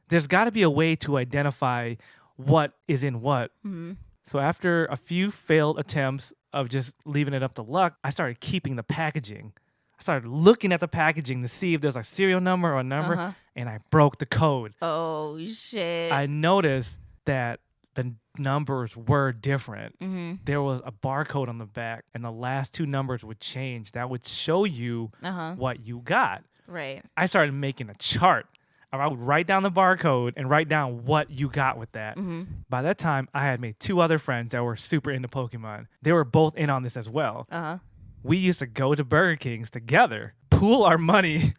There's got to be a way to identify what is in what. Mm-hmm. So after a few failed attempts of just leaving it up to luck, I started keeping the packaging. I started looking at the packaging to see if there's a serial number or a number, and I broke the code. Oh, shit. I noticed that the numbers were different. Mm-hmm. There was a barcode on the back, and the last 2 numbers would change. That would show you what you got. Right. I started making a chart. I would write down the barcode and write down what you got with that. Mm-hmm. By that time, I had made 2 other friends that were super into Pokemon. They were both in on this as well. We used to go to Burger King's together, pool our money,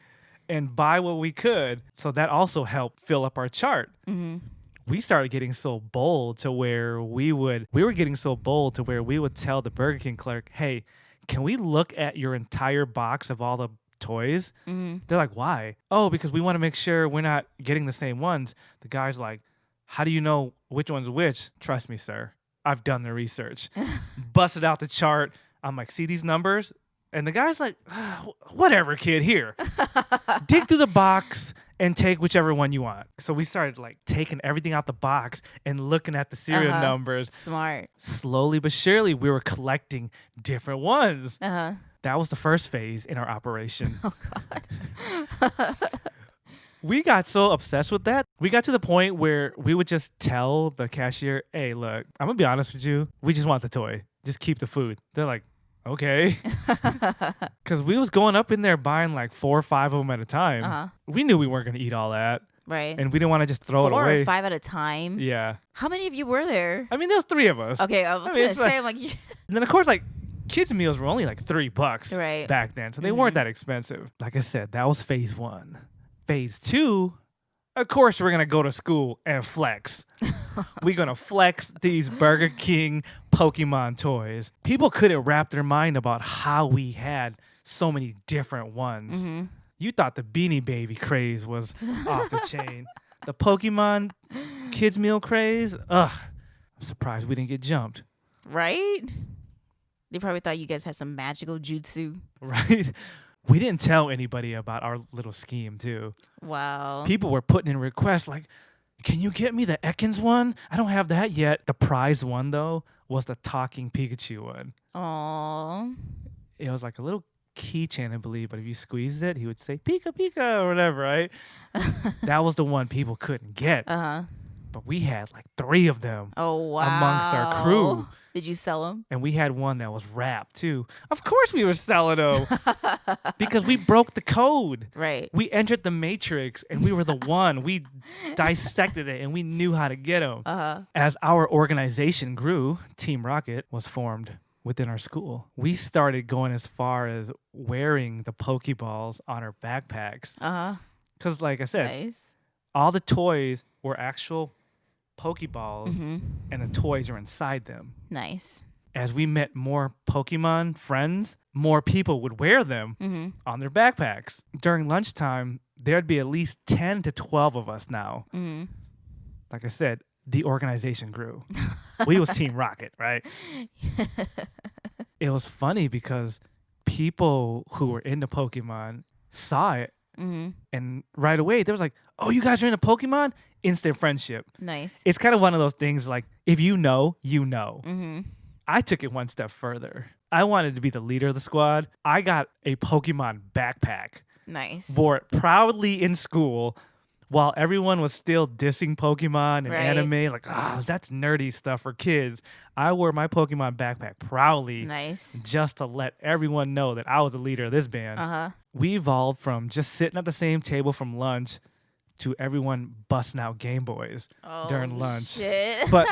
and buy what we could. So that also helped fill up our chart. Mm-hmm. We started getting so bold to where we would tell the Burger King clerk, hey, can we look at your entire box of all the toys? Mm-hmm. They're like, why? Oh, because we want to make sure we're not getting the same ones. The guy's like, how do you know which one's which? Trust me, sir. I've done the research. Busted out the chart. I'm like, see these numbers? And the guy's like, whatever, kid, here. Dig through the box and take whichever one you want. So we started like taking everything out the box and looking at the serial numbers. Smart. Slowly but surely, we were collecting different ones. Uh-huh. That was the first phase in our operation. Oh, God. We got so obsessed with that. We got to the point where we would just tell the cashier, hey, look, I'm going to be honest with you. We just want the toy. Just keep the food. They're like, okay. Because we was going up in there buying like 4 or 5 of them at a time. Uh-huh. We knew we weren't going to eat all that. Right. And we didn't want to just throw it 4 away. or 5 at a time? Yeah. How many of you were there? I mean, there was 3 of us. Okay, I was going to say, like... And then, of course, like, kids' meals were only like $3 back then. So they weren't that expensive. Like I said, that was phase 1. Phase 2, of course, we're going to go to school and flex. We're going to flex these Burger King Pokemon toys. People couldn't wrap their mind about how we had so many different ones. Mm-hmm. You thought the Beanie Baby craze was off the chain. The Pokemon kids meal craze, ugh. I'm surprised we didn't get jumped. Right? They probably thought you guys had some magical jutsu. Right? We didn't tell anybody about our little scheme, too. Wow. People were putting in requests like, can you get me the Ekans one? I don't have that yet. The prize one, though, was the talking Pikachu one. Aww. It was like a little keychain, I believe, but if you squeezed it, he would say, Pika, Pika, or whatever, right? That was the one people couldn't get. Uh-huh. But we had like 3 of them. Oh, wow. Amongst our crew. Did you sell them? And we had one that was wrapped, too. Of course we were selling them. Because we broke the code. Right. We entered the matrix, and we were the one. We dissected it, and we knew how to get them. Uh-huh. As our organization grew, Team Rocket was formed within our school. We started going as far as wearing the Pokeballs on our backpacks. Uh-huh. Because, like I said, Nice. all the toys were actual Pokeballs, Mm-hmm. and the toys are inside them. Nice. As we met more Pokemon friends, more people would wear them on their backpacks. During lunchtime, there'd be at least 10 to 12 of us now. Mm-hmm. Like I said, the organization grew. We was Team Rocket, right? It was funny because people who were into Pokemon saw it, and right away, they was like, oh, you guys are into Pokemon? Instant friendship. Nice. It's kind of one of those things like, if you know, you know. Mm-hmm. I took it one step further. I wanted to be the leader of the squad. I got a Pokemon backpack. Nice. Wore it proudly in school while everyone was still dissing Pokemon and anime. Like, that's nerdy stuff for kids. I wore my Pokemon backpack proudly. Nice. Just to let everyone know that I was the leader of this band. Uh-huh. We evolved from just sitting at the same table from lunch to everyone busting out Game Boys during lunch. Shit. But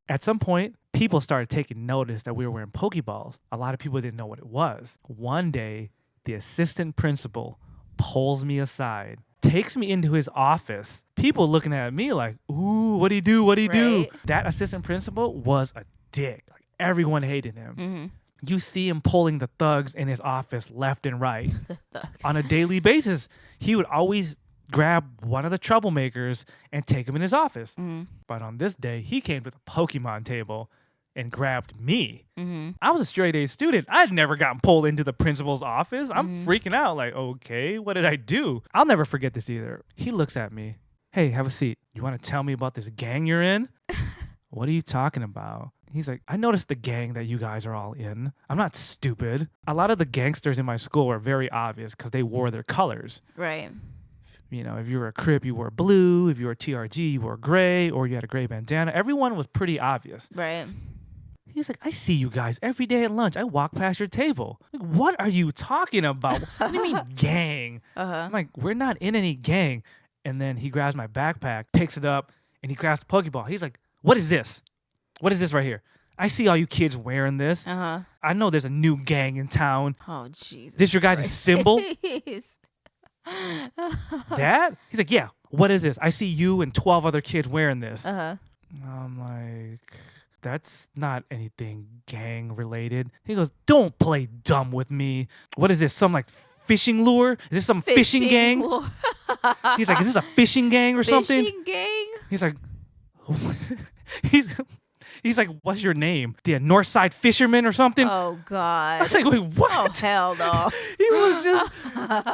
at some point, people started taking notice that we were wearing Pokeballs. A lot of people didn't know what it was. One day, the assistant principal pulls me aside, takes me into his office. People looking at me like, ooh, what'd he do? What'd he do? That assistant principal was a dick. Like, everyone hated him. Mm-hmm. You see him pulling the thugs in his office left and right. On a daily basis. He would always grab one of the troublemakers and take him in his office. Mm-hmm. But on this day, he came to the Pokemon table and grabbed me. Mm-hmm. I was a straight A student. I had never gotten pulled into the principal's office. I'm freaking out like, okay, what did I do? I'll never forget this either. He looks at me. Hey, have a seat. You want to tell me about this gang you're in? What are you talking about? He's like, I noticed the gang that you guys are all in. I'm not stupid. A lot of the gangsters in my school were very obvious because they wore their colors. Right. You know, if you were a Crip, you wore blue. If you were a TRG, you wore gray, or you had a gray bandana. Everyone was pretty obvious. Right. He's like, I see you guys every day at lunch. I walk past your table. Like, what are you talking about? What do you mean gang? I'm like, we're not in any gang. And then he grabs my backpack, picks it up, and he grabs the Pokeball. He's like, what is this? What is this right here? I see all you kids wearing this. I know there's a new gang in town. Oh, Jesus. This your guys' symbol? That? He's like, yeah, what is this? I see you and 12 other kids wearing this. I'm like, that's not anything gang related. He goes, don't play dumb with me. What is this? Some like fishing lure? Is this some fishing gang? He's like, is this a fishing gang or something? Fishing gang? He's like, He's like, what's your name? The Northside Fisherman or something? Oh, God. I was like, wait, what? Oh, hell no. He was just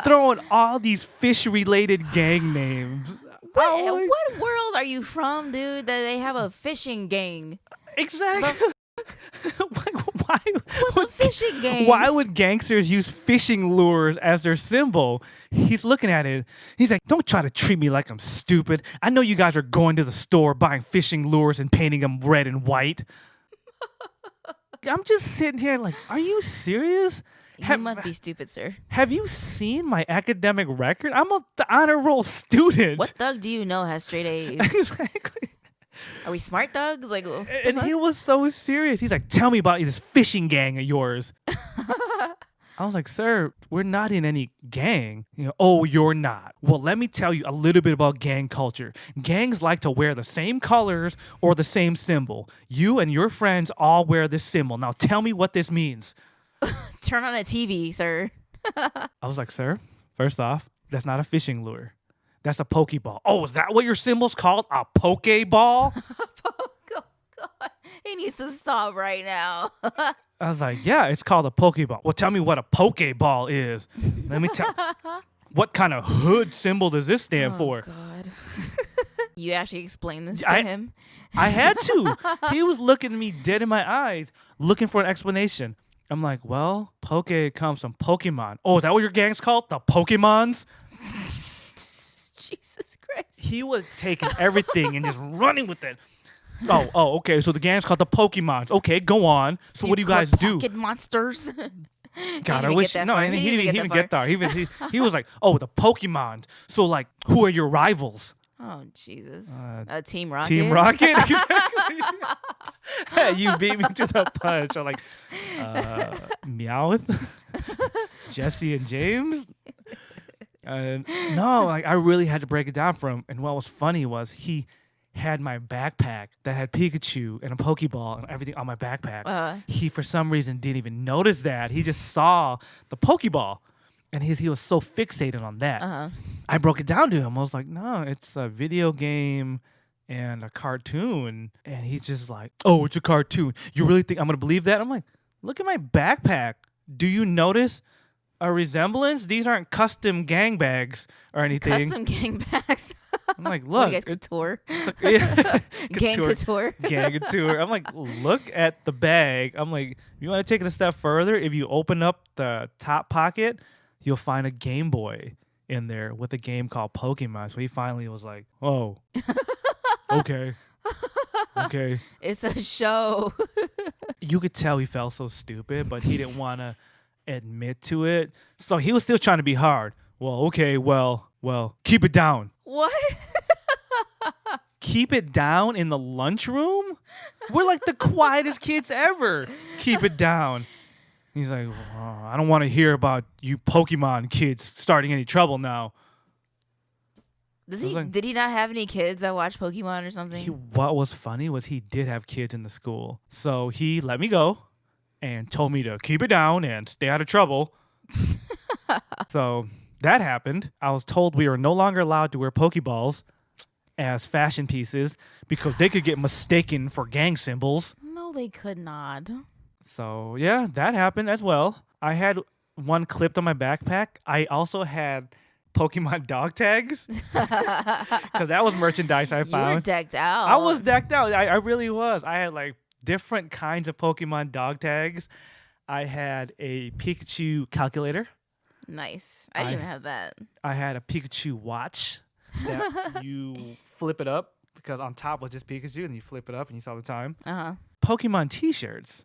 throwing all these fish-related gang names. What world are you from, dude, that they have a fishing gang? Exactly. Why? What's a fishing gang? Why would gangsters use fishing lures as their symbol? He's looking at it. He's like, don't try to treat me like I'm stupid. I know you guys are going to the store buying fishing lures and painting them red and white. I'm just sitting here like, are you serious? You must be stupid, sir. Have you seen my academic record? I'm a honor roll student. What thug do you know has straight A's? Exactly. Are we smart thugs? Like, and he was so serious. He's like, tell me about this fishing gang of yours. I was like, sir, we're not in any gang. Oh, you're not. Well, let me tell you a little bit about gang culture. Gangs like to wear the same colors or the same symbol. You and your friends all wear this symbol. Now tell me what this means. Turn on a TV, sir. I was like, sir, first off, that's not a fishing lure. That's a Pokeball. Oh, is that what your symbol's called? A Pokeball? Oh, God. He needs to stop right now. I was like, yeah, it's called a Pokeball. Well, tell me what a Pokeball is. Let me tell. What kind of hood symbol does this stand for? God. You actually explained this to him? I had to. He was looking at me dead in my eyes, looking for an explanation. I'm like, well, Poke comes from Pokemon. Oh, is that what your gang's called? The Pokemons? Jesus Christ. He was taking everything and just running with it. Oh, okay. So the gang's called the Pokemons. Okay, go on. So what do you guys do? Pocket monsters. God, I wish. No, he didn't even get there. He was like, oh, the Pokemons. So like, who are your rivals? Oh, Jesus. Team Rocket? Team Rocket? Exactly. You beat me to the punch. I'm like, Meowth? Jesse and James? No, like I really had to break it down for him. And what was funny was he had my backpack that had Pikachu and a Pokeball and everything on my backpack. He, for some reason, didn't even notice that. He just saw the Pokeball. And he was so fixated on that. I broke it down to him. I was like, no, it's a video game and a cartoon. And he's just like, oh, it's a cartoon. You really think I'm going to believe that? I'm like, look at my backpack. Do you notice a resemblance? These aren't custom gang bags or anything. Custom gang bags? I'm like, look. You guys couture. Gang couture. Gang couture. I'm like, look at the bag. I'm like, you want to take it a step further? If you open up the top pocket, you'll find a Game Boy in there with a game called Pokemon. So he finally was like, oh, okay. Okay. It's a show. You could tell he felt so stupid, but he didn't want to admit to it. So he was still trying to be hard. Well, okay, well, keep it down. What? Keep it down in the lunchroom? We're like the quietest kids ever. Keep it down. He's like, oh, I don't want to hear about you Pokemon kids starting any trouble now. Did he not have any kids that watch Pokemon or something? What was funny was he did have kids in the school. So he let me go and told me to keep it down and stay out of trouble. So that happened. I was told we were no longer allowed to wear Pokeballs as fashion pieces because they could get mistaken for gang symbols. No, they could not. So, yeah, that happened as well. I had one clipped on my backpack. I also had Pokemon dog tags because that was merchandise I found. You were decked out. I was decked out. I really was. I had like different kinds of Pokemon dog tags. I had a Pikachu calculator. Nice. I didn't even have that. I had a Pikachu watch that you flip it up because on top was just Pikachu and you flip it up and you saw the time. Pokemon t-shirts.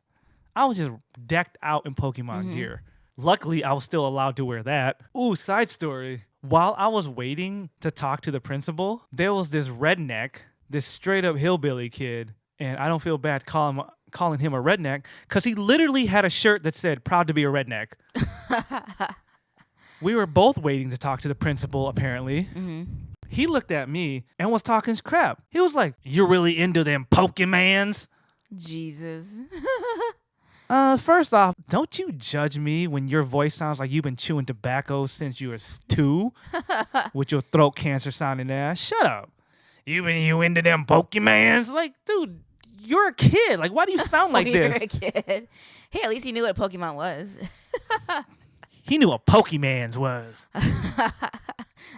I was just decked out in Pokemon gear. Luckily, I was still allowed to wear that. Ooh, side story. While I was waiting to talk to the principal, there was this redneck, this straight up hillbilly kid. And I don't feel bad calling him a redneck because he literally had a shirt that said, proud to be a redneck. We were both waiting to talk to the principal, apparently. He looked at me and was talking crap. He was like, you're really into them Pokemans? Jesus. First off, don't you judge me when your voice sounds like you've been chewing tobacco since you were 2 with your throat cancer sounding ass. Shut up. You into them Pokemans? Like, dude, you're a kid. Like, why do you sound like You're this? a kid. Hey, at least he knew what Pokemon was. He knew what Pokemans was.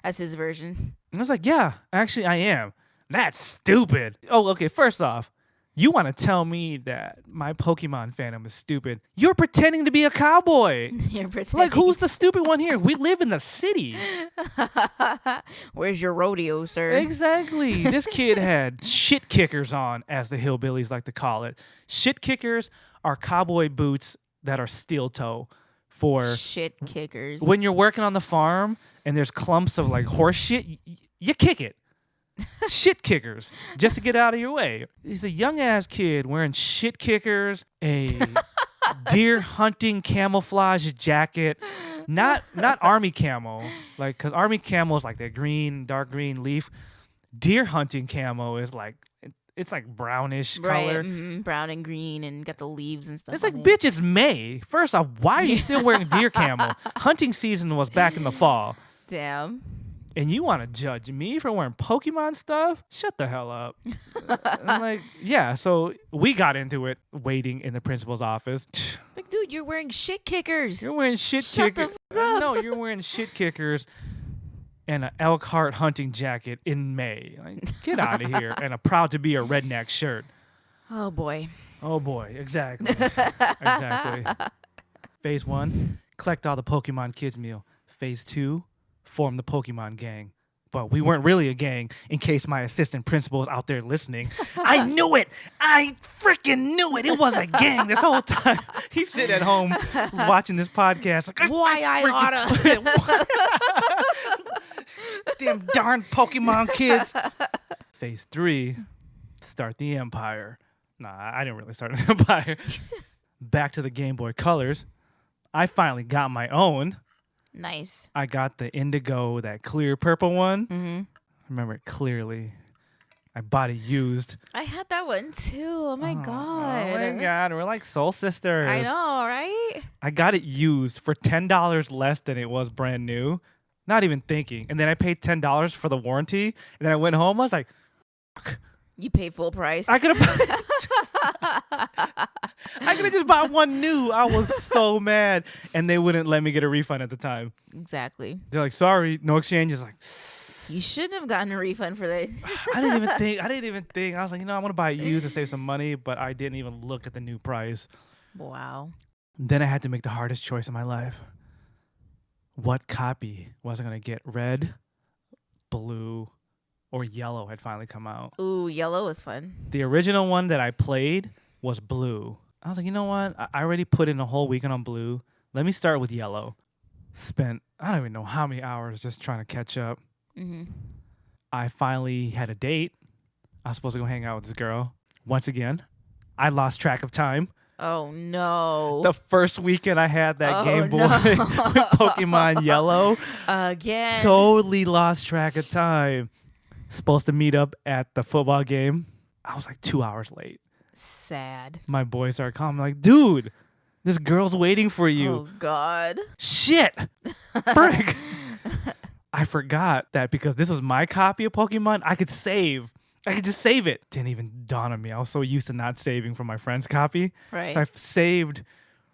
That's his version. And I was like, yeah, actually, I am. That's stupid. Oh, okay. First off, you want to tell me that my Pokemon fandom is stupid. You're pretending to be a cowboy. You're pretending. Like, who's the stupid one here? We live in the city. Where's your rodeo, sir? Exactly. This kid had shit kickers on, as the hillbillies like to call it. Shit kickers are cowboy boots that are steel toe for shit kickers. when you're working on the farm and there's clumps of like horse shit, you kick it. Shit kickers, just to get out of your way. He's a young ass kid wearing shit kickers, a deer hunting camouflage jacket, not army camo, like, because army camo is like that green, dark green leaf. Deer hunting camo is like, it's like brownish color. Mm-hmm. Brown and green, and got the leaves and stuff. It's like, bitch, it's May. First off, why are you still wearing deer camo? Hunting season was back in the fall. Damn. And you want to judge me for wearing Pokemon stuff? Shut the hell up. I'm like, yeah, so we got into it waiting in the principal's office. Like, dude, you're wearing shit kickers. You're wearing shit Shut kickers. the fuck up. No, you're wearing shit kickers and an Elkhart hunting jacket in May. Like, get out of here. And a proud to be a redneck shirt. Oh, boy. Oh, boy. Exactly. Exactly. Phase 1, collect all the Pokemon kids meal. Phase 2, form the Pokemon gang. But we weren't really a gang, in case my assistant principal is out there listening. I knew it. I freaking knew it. It was a gang this whole time. He's sitting at home watching this podcast. Like, Why I oughta. Damn darn Pokemon kids. Phase 3, start the Empire. Nah, I didn't really start an Empire. Back to the Game Boy Colors. I finally got my own. Nice. I got the indigo, that clear purple one. Mm-hmm. I remember it clearly. I bought it used. I had that one too. Oh my god. Oh my god, we're like soul sisters. I know, right? I got it used for $10 less than it was brand new. Not even thinking. And then I paid $10 for the warranty. And then I went home. I was like, fuck. You paid full price. I could have just bought one new. I was so mad. And they wouldn't let me get a refund at the time. Exactly. They're like, sorry, no exchanges. Like, you shouldn't have gotten a refund for that. I didn't even think. I was like, I want to buy it used to save some money, but I didn't even look at the new price. Wow. Then I had to make the hardest choice of my life. What copy was I going to get? Red, blue, or yellow had finally come out. Ooh, yellow was fun. The original one that I played was blue. I was like, you know what? I already put in a whole weekend on blue. Let me start with yellow. Spent, I don't even know how many hours just trying to catch up. Mm-hmm. I finally had a date. I was supposed to go hang out with this girl. Once again, I lost track of time. Oh, no. The first weekend I had that Game Boy with Pokemon Yellow. Again. Totally lost track of time. Supposed to meet up at the football game. I was like 2 hours late. Sad. My boys started calling me like, dude, this girl's waiting for you. Oh, God. Shit. Frick. I forgot that because this was my copy of Pokemon, I could just save it. Didn't even dawn on me. I was so used to not saving from my friend's copy. Right. So I saved,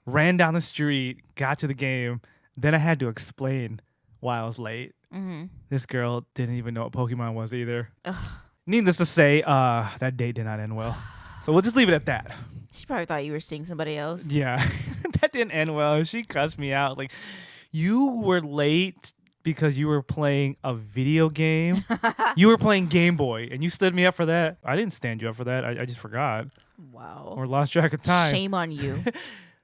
ran down the street, got to the game. Then I had to explain why I was late. Mm-hmm. This girl didn't even know what Pokemon was either. Ugh. Needless to say, that date did not end well. So we'll just leave it at that. She probably thought you were seeing somebody else. Yeah, that didn't end well. She cussed me out. Like, you were late because you were playing a video game. You were playing Game Boy, and you stood me up for that. I didn't stand you up for that. I just forgot. Wow. Or lost track of time. Shame on you.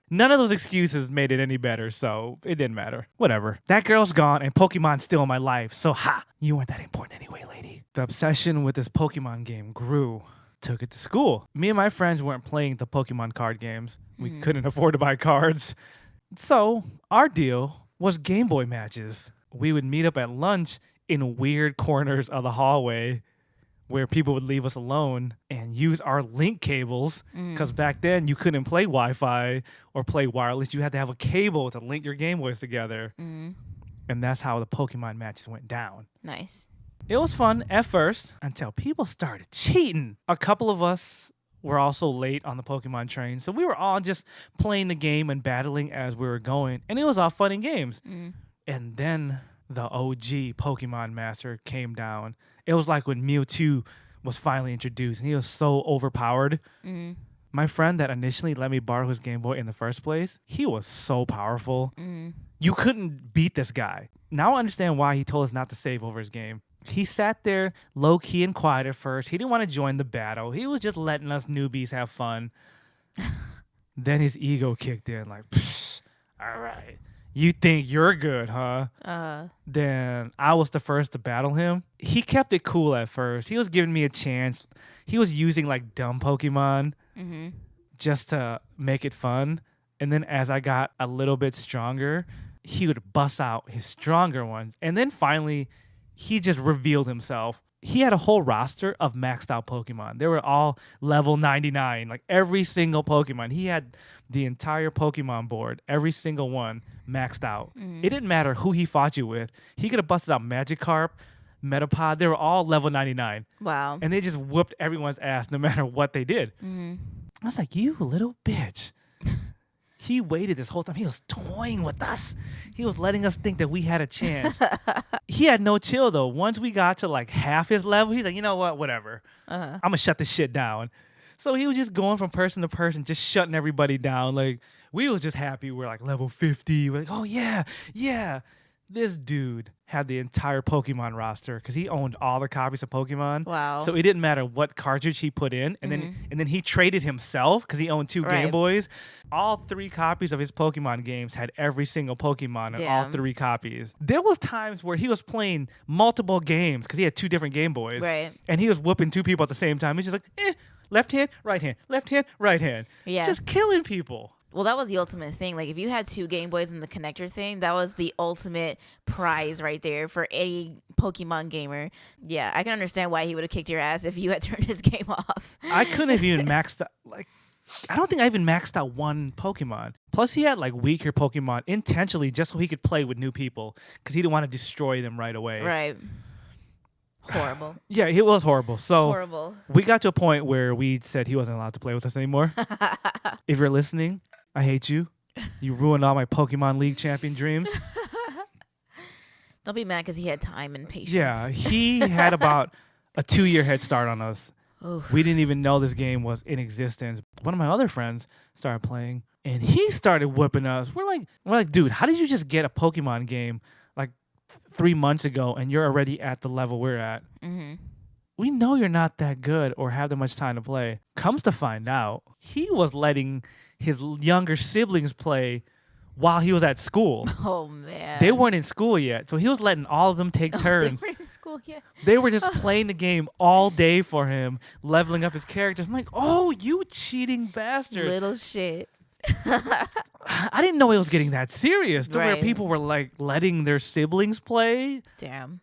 None of those excuses made it any better, so it didn't matter. Whatever. That girl's gone, and Pokemon's still in my life, so ha! You weren't that important anyway, lady. The obsession with this Pokemon game grew. Took it to school. Me and my friends weren't playing the Pokemon card games. We couldn't afford to buy cards. So our deal was Game Boy matches. We would meet up at lunch in weird corners of the hallway where people would leave us alone and use our link cables, because back then you couldn't play Wi-Fi or play wireless. You had to have a cable to link your Game Boys together. And that's how the Pokemon matches went down. Nice. It was fun at first until people started cheating. A couple of us were also late on the Pokemon train. So we were all just playing the game and battling as we were going. And it was all fun and games. And then the OG Pokemon Master came down. It was like when Mewtwo was finally introduced, and he was so overpowered. My friend that initially let me borrow his Game Boy in the first place, he was so powerful. You couldn't beat this guy. Now I understand why he told us not to save over his game. He sat there low-key and quiet at first. He didn't want to join the battle. He was just letting us newbies have fun. Then his ego kicked in like, all right, you think you're good, huh? Then I was the first to battle him. He kept it cool at first. He was giving me a chance. He was using like dumb Pokemon just to make it fun. And then as I got a little bit stronger, he would bust out his stronger ones. And then finally, he just revealed himself. He had a whole roster of maxed out Pokemon. They were all level 99, like every single Pokemon. He had the entire Pokemon board, every single one maxed out. It didn't matter who he fought you with. He could have busted out Magikarp, Metapod. They were all level 99. Wow. And they just whooped everyone's ass no matter what they did. I was like, you little bitch. He waited this whole time. He was toying with us. He was letting us think that we had a chance. He had no chill, though. Once we got to like half his level, he's like, you know what? Whatever. I'm going to shut this shit down. So he was just going from person to person, just shutting everybody down. Like, we was just happy we're like level 50. We're like, oh, yeah. This dude had the entire Pokemon roster because he owned all the copies of Pokemon. Wow. So it didn't matter what cartridge he put in. And then he traded himself because he owned 2 Game Boys. All 3 copies of his Pokemon games had every single Pokemon in all 3 copies. There was times where he was playing multiple games because he had 2 different Game Boys. Right. And he was whooping 2 people at the same time. He's just like, left hand, right hand, left hand, right hand. Yeah. Just killing people. Well, that was the ultimate thing. Like, if you had 2 Game Boys and the connector thing, that was the ultimate prize right there for any Pokemon gamer. Yeah, I can understand why he would have kicked your ass if you had turned his game off. I couldn't have even maxed out, like, I don't think I even maxed out one Pokemon. Plus, he had, like, weaker Pokemon intentionally just so he could play with new people because he didn't want to destroy them right away. Right. Horrible. Yeah, it was horrible. So Horrible. we got to a point where we said he wasn't allowed to play with us anymore. If you're listening, I hate you. You ruined all my Pokemon League champion dreams. Don't be mad because he had time and patience. Yeah, he had about a 2-year head start on us. Oof. We didn't even know this game was in existence. One of my other friends started playing, and he started whooping us. We're like, dude, how did you just get a Pokemon game like 3 months ago, and you're already at the level we're at? We know you're not that good or have that much time to play. Comes to find out, he was letting his younger siblings play while he was at school. Oh, man. They weren't in school yet, so he was letting all of them take turns. They weren't in school yet. They were just playing the game all day for him, leveling up his characters. I'm like, oh, you cheating bastard. Little shit. I didn't know it was getting that serious, to where people were like letting their siblings play. Damn.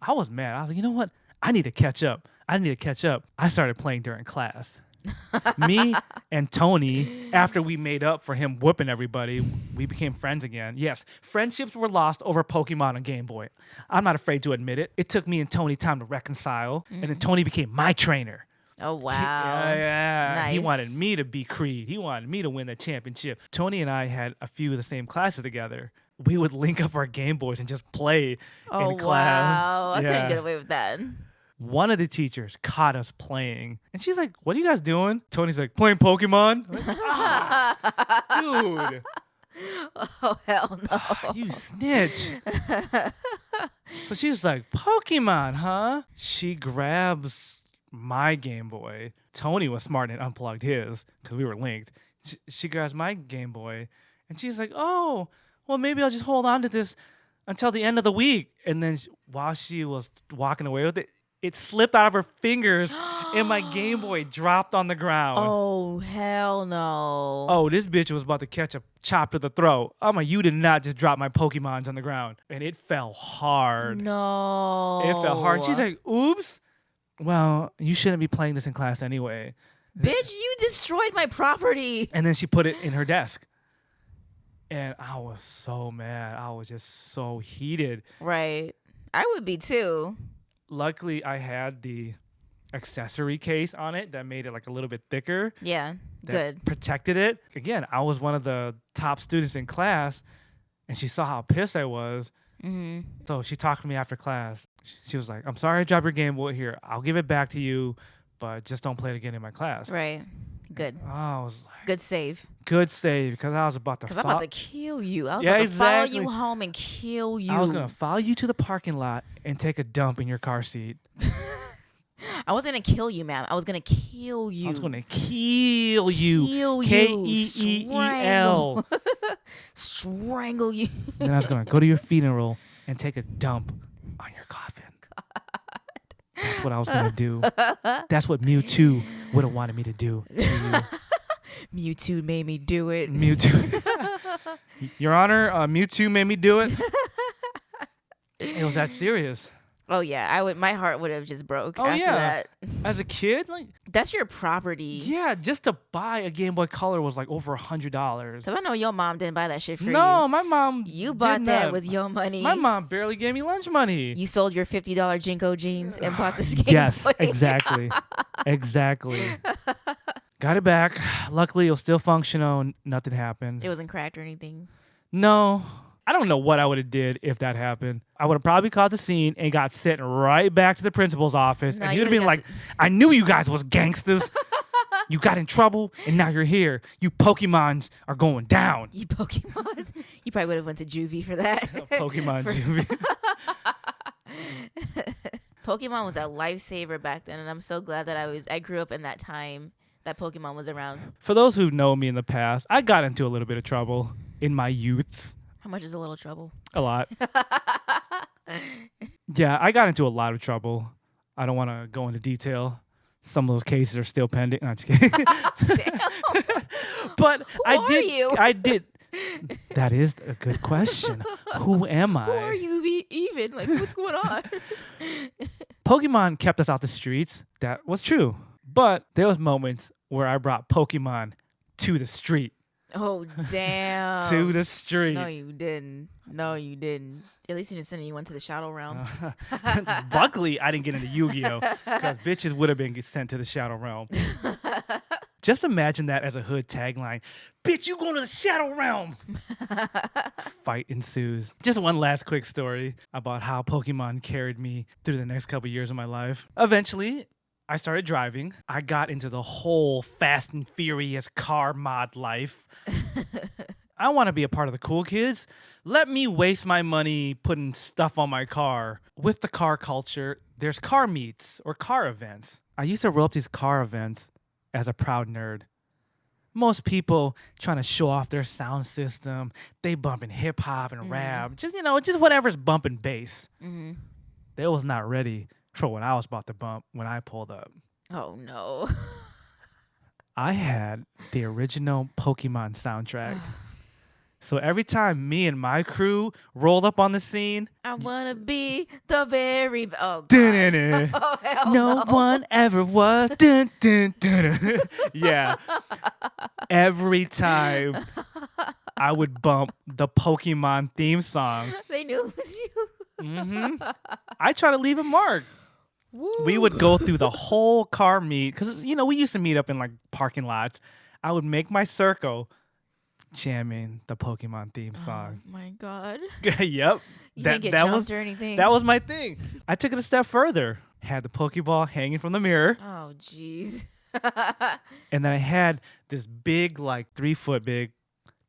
I was mad. I was like, you know what? I need to catch up. I started playing during class. Me and Tony, after we made up for him whooping everybody, we became friends again. Yes, friendships were lost over Pokemon on Game Boy. I'm not afraid to admit it. It took me and Tony time to reconcile, and then Tony became my trainer. Oh, wow. Yeah. Nice. He wanted me to be Creed. He wanted me to win the championship. Tony and I had a few of the same classes together. We would link up our Game Boys and just play in class. Wow. I couldn't get away with that. One of the teachers caught us playing, and she's like, what are you guys doing? Tony's like, playing Pokemon. I'm like, dude. Oh, hell no. You snitch. So she's like, Pokemon, huh? She grabs my Game Boy. Tony was smart and unplugged his because we were linked. She grabs my Game Boy, and she's like, oh, well, maybe I'll just hold on to this until the end of the week. And then while she was walking away with it, it slipped out of her fingers, and my Game Boy dropped on the ground. Oh, hell no. Oh, this bitch was about to catch a chop to the throat. I'm like, you did not just drop my Pokemons on the ground. And it fell hard. No. It fell hard. She's like, oops. Well, you shouldn't be playing this in class anyway. Bitch, you destroyed my property. And then she put it in her desk. And I was so mad. I was just so heated. Right. I would be too. Luckily, I had the accessory case on it that made it like a little bit thicker. Yeah, that good. Protected it. Again, I was one of the top students in class, and she saw how pissed I was. Mm-hmm. So she talked to me after class. She was like, "I'm sorry I dropped your Game Boy here. I'll give it back to you, but just don't play it again in my class." Right. Good. I was like, Good save. good save, because I was about to. Because I'm about to kill you. I was Yeah, about to exactly. follow you home and kill you. I was gonna follow you to the parking lot and take a dump in your car seat. I wasn't gonna kill you, ma'am. I was gonna kill you. I was gonna kill you. Kill you. Keeel. Strangle you. Then I was gonna go to your funeral and take a dump on your coffin. That's what I was gonna do. That's what Mewtwo would have wanted me to do to you. Mewtwo made me do it. Mewtwo. Your Honor, Mewtwo made me do it. It was that serious. Oh yeah, my heart would have just broke after that. As a kid, like, that's your property. yeah, just to buy a Game Boy Color was like over $100. Cause I know your mom didn't buy that shit for you. No, my mom. You bought that with your money. My mom barely gave me lunch money. You sold your $50 Jinko jeans and bought this Game Yes, Boy. exactly. Exactly. Got it back. Luckily, it was still functional. Nothing happened. It wasn't cracked or anything. No. I don't know what I would have did if that happened. I would have probably caused a scene and got sent right back to the principal's office. No, and he would have been like, I knew you guys was gangsters. You got in trouble, and now you're here. You Pokemons are going down. You Pokemons? You probably would have went to juvie for that. Pokemon juvie. Pokemon was a lifesaver back then, and I'm so glad that I grew up in that time that Pokemon was around. For those who know me in the past, I got into a little bit of trouble in my youth. How much is a little trouble? A lot. Yeah, I got into a lot of trouble. I don't want to go into detail. Some of those cases are still pending. No, I'm just kidding. But I did. That is a good question. Who am I? Who are you even? Like, what's going on? Pokemon kept us out the streets. That was true. But there was moments where I brought Pokemon to the street. Oh, damn. To the street. No, you didn't. At least you didn't send anyone to the Shadow Realm. Luckily, I didn't get into Yu-Gi-Oh! Because bitches would have been sent to the Shadow Realm. Just imagine that as a hood tagline. Bitch, you going to the Shadow Realm. Fight ensues. Just one last quick story about how Pokemon carried me through the next couple years of my life. Eventually, I started driving. I got into the whole Fast and Furious car mod life. I want to be a part of the cool kids. Let me waste my money putting stuff on my car. With the car culture, there's car meets or car events. I used to roll up these car events as a proud nerd. Most people trying to show off their sound system. They bumping hip hop and rap. Just whatever's bumping bass. Mm-hmm. They was not ready for what I was about to bump when I pulled up. Oh, no. I had the original Pokemon soundtrack. So every time me and my crew rolled up on the scene, I want to be the very... Oh, God. Oh, hell no one ever was. Dun, dun, dun, dun. Yeah. Every time I would bump the Pokemon theme song. They knew it was you. Mm-hmm. I try to leave a mark. Woo. We would go through the whole car meet because, we used to meet up in like parking lots. I would make my circle jamming the Pokemon theme song. Oh, my God. Yep. You didn't get jumped or anything? That was my thing. I took it a step further. Had the Pokeball hanging from the mirror. Oh, jeez. And then I had this big, like 3-foot big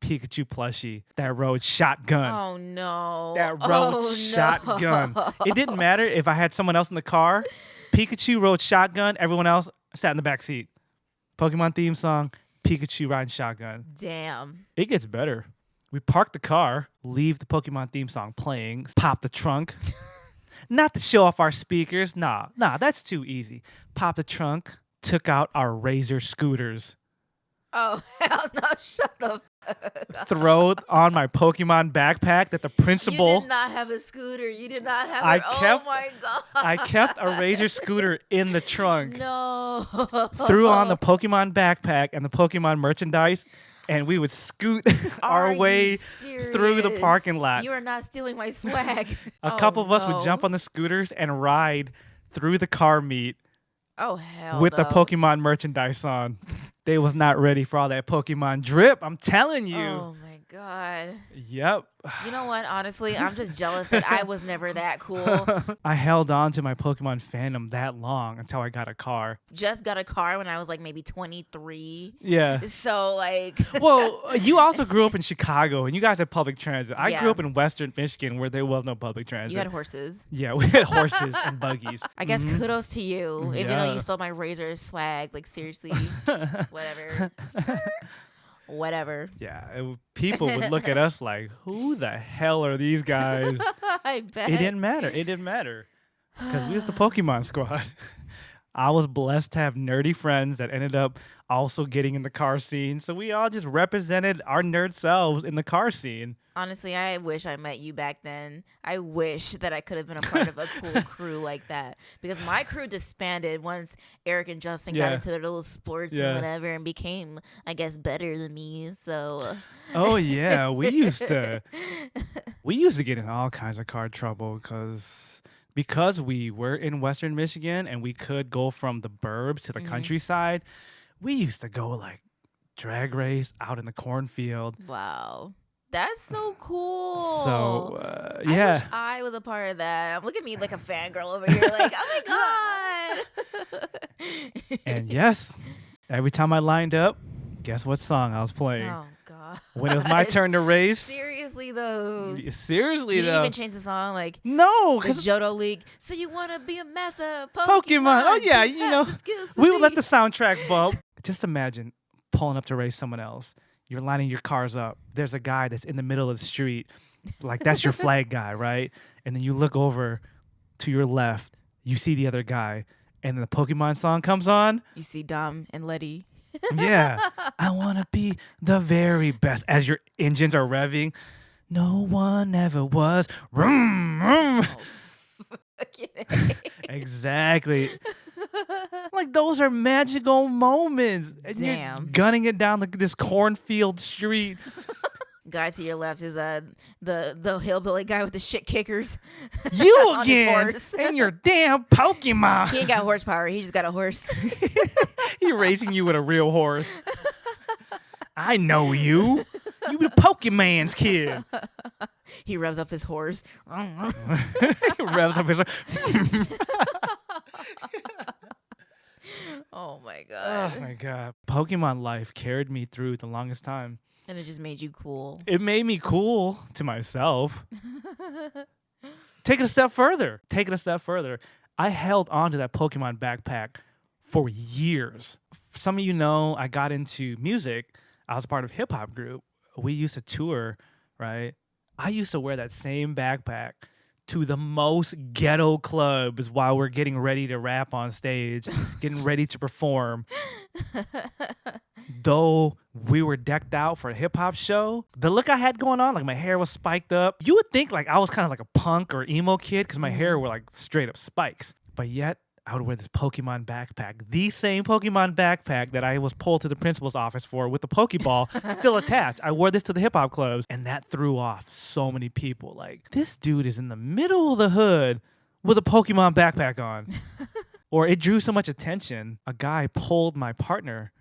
Pikachu plushie that rode shotgun. Oh, no. That rode shotgun. It didn't matter if I had someone else in the car. Pikachu rode shotgun. Everyone else sat in the back seat. Pokemon theme song, Pikachu riding shotgun. Damn. It gets better. We park the car, leave the Pokemon theme song playing, pop the trunk. Not to show off our speakers. Nah, that's too easy. Pop the trunk, took out our Razor scooters. Oh, hell no. Shut the fuck. Throw it on my Pokemon backpack that the principal... You did not have a scooter. You did not have oh my God. I kept a Razor scooter in the trunk. No. Threw on the Pokemon backpack and the Pokemon merchandise, and we would scoot our way through the parking lot. You are not stealing my swag. A couple of us would jump on the scooters and ride through the car meet Oh hell with no. the Pokemon merchandise on. They was not ready for all that Pokemon drip. I'm telling you. Oh my god. Yep. You know what? Honestly, I'm just jealous that I was never that cool. I held on to my Pokemon fandom that long until I got a car. Just got a car when I was like maybe 23. Yeah. So like Well, you also grew up in Chicago and you guys had public transit. I grew Yeah. up in Western Michigan where there was no public transit. you had horses. Yeah, we had horses and buggies. I guess kudos to you, even though Yeah. you stole my razor swag. Like seriously, whatever. Whatever. Yeah, people would look at us like, who the hell are these guys? I bet. It didn't matter. It didn't matter. Because we was the Pokemon squad. I was blessed to have nerdy friends that ended up also getting in the car scene. So we all just represented our nerd selves in the car scene. Honestly, I wish I met you back then. I wish that I could have been a part of a cool crew like that. Because my crew disbanded once Eric and Justin got Yeah. into their little sports Yeah. and whatever and became, I guess, better than me. So Oh yeah, we used to get in all kinds of car trouble because we were in Western Michigan and we could go from the burbs to the countryside. We used to go like drag race out in the cornfield. wow. That's so cool. So I yeah. wish I was a part of that. Look at me like a fangirl over here. Like, oh my God. And yes, every time I lined up, guess what song I was playing? Oh God. When it was my turn to race. Seriously though. Seriously You didn't though. even change the song, like No, the 'cause Johto League. So you want to be a master Pokemon. Oh Do yeah, you you have know, the skills to we would let be? the soundtrack bump. Just imagine pulling up to race someone else. You're lining your cars up. There's a guy that's in the middle of the street. Like, that's your flag guy, right? And then you look over to your left. You see the other guy. And the Pokemon song comes on. You see Dom and Letty. Yeah. I want to be the very best. As your engines are revving. No one ever was. Vroom, vroom. Exactly. Like, those are magical moments. And you're Damn. gunning it down this cornfield street. Guy to your left is the hillbilly guy with the shit kickers. You On his again horse. and your damn Pokemon. He ain't got horsepower. He just got a horse. He racing you with a real horse. I know you. You the Pokemon's kid. He revs up his horse. He revs up his. Oh my God. Oh my god. Pokemon life carried me through the longest time. And it just made you cool. It made me cool to myself. Take it a step further. I held on to that Pokemon backpack for years. Some of you know I got into music. I was part of a hip hop group. We used to tour, right? I used to wear that same backpack to the most ghetto clubs while we're getting ready to rap on stage, getting ready to perform. Though we were decked out for a hip hop show, the look I had going on, like my hair was spiked up. You would think like I was kind of like a punk or emo kid because my hair were like straight up spikes. But yet I would wear this Pokemon backpack, the same Pokemon backpack that I was pulled to the principal's office for with the Pokeball still attached. I wore this to the hip hop clubs, and that threw off so many people. Like, this dude is in the middle of the hood with a Pokemon backpack on. Or it drew so much attention. A guy pulled my partner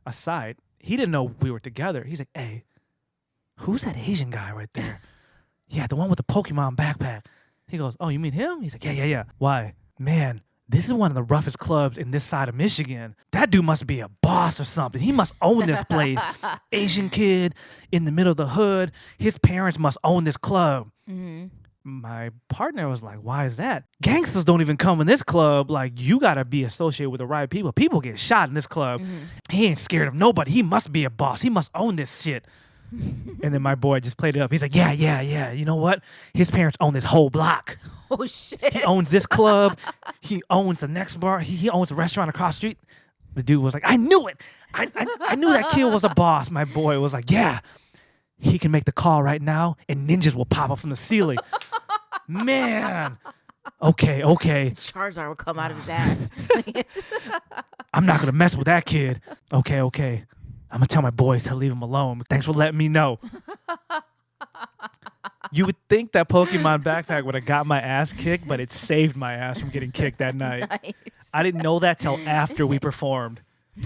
aside. He didn't know we were together. He's like, hey, who's that Asian guy right there? Yeah, the one with the Pokemon backpack. He goes, oh, you mean him? He's like, yeah. Why? Man, this is one of the roughest clubs in this side of Michigan. That dude must be a boss or something. He must own this place. Asian kid in the middle of the hood. His parents must own this club. Mm-hmm. My partner was like, why is that? Gangsters don't even come in this club. Like, you got to be associated with the right people. People get shot in this club. Mm-hmm. He ain't scared of nobody. He must be a boss. He must own this shit. And then my boy just played it up. He's like, yeah. You know what? His parents own this whole block. Oh, shit. He owns this club. He owns the next bar. He owns the restaurant across the street. The dude was like, I knew it. I knew that kid was a boss. My boy was like, yeah. He can make the call right now, and ninjas will pop up from the ceiling. Man. Okay. Charizard will come out of his ass. I'm not going to mess with that kid. Okay. I'm going to tell my boys to leave him alone. Thanks for letting me know. You would think that Pokemon backpack would have got my ass kicked, but it saved my ass from getting kicked that night. Nice. I didn't know that till after we performed.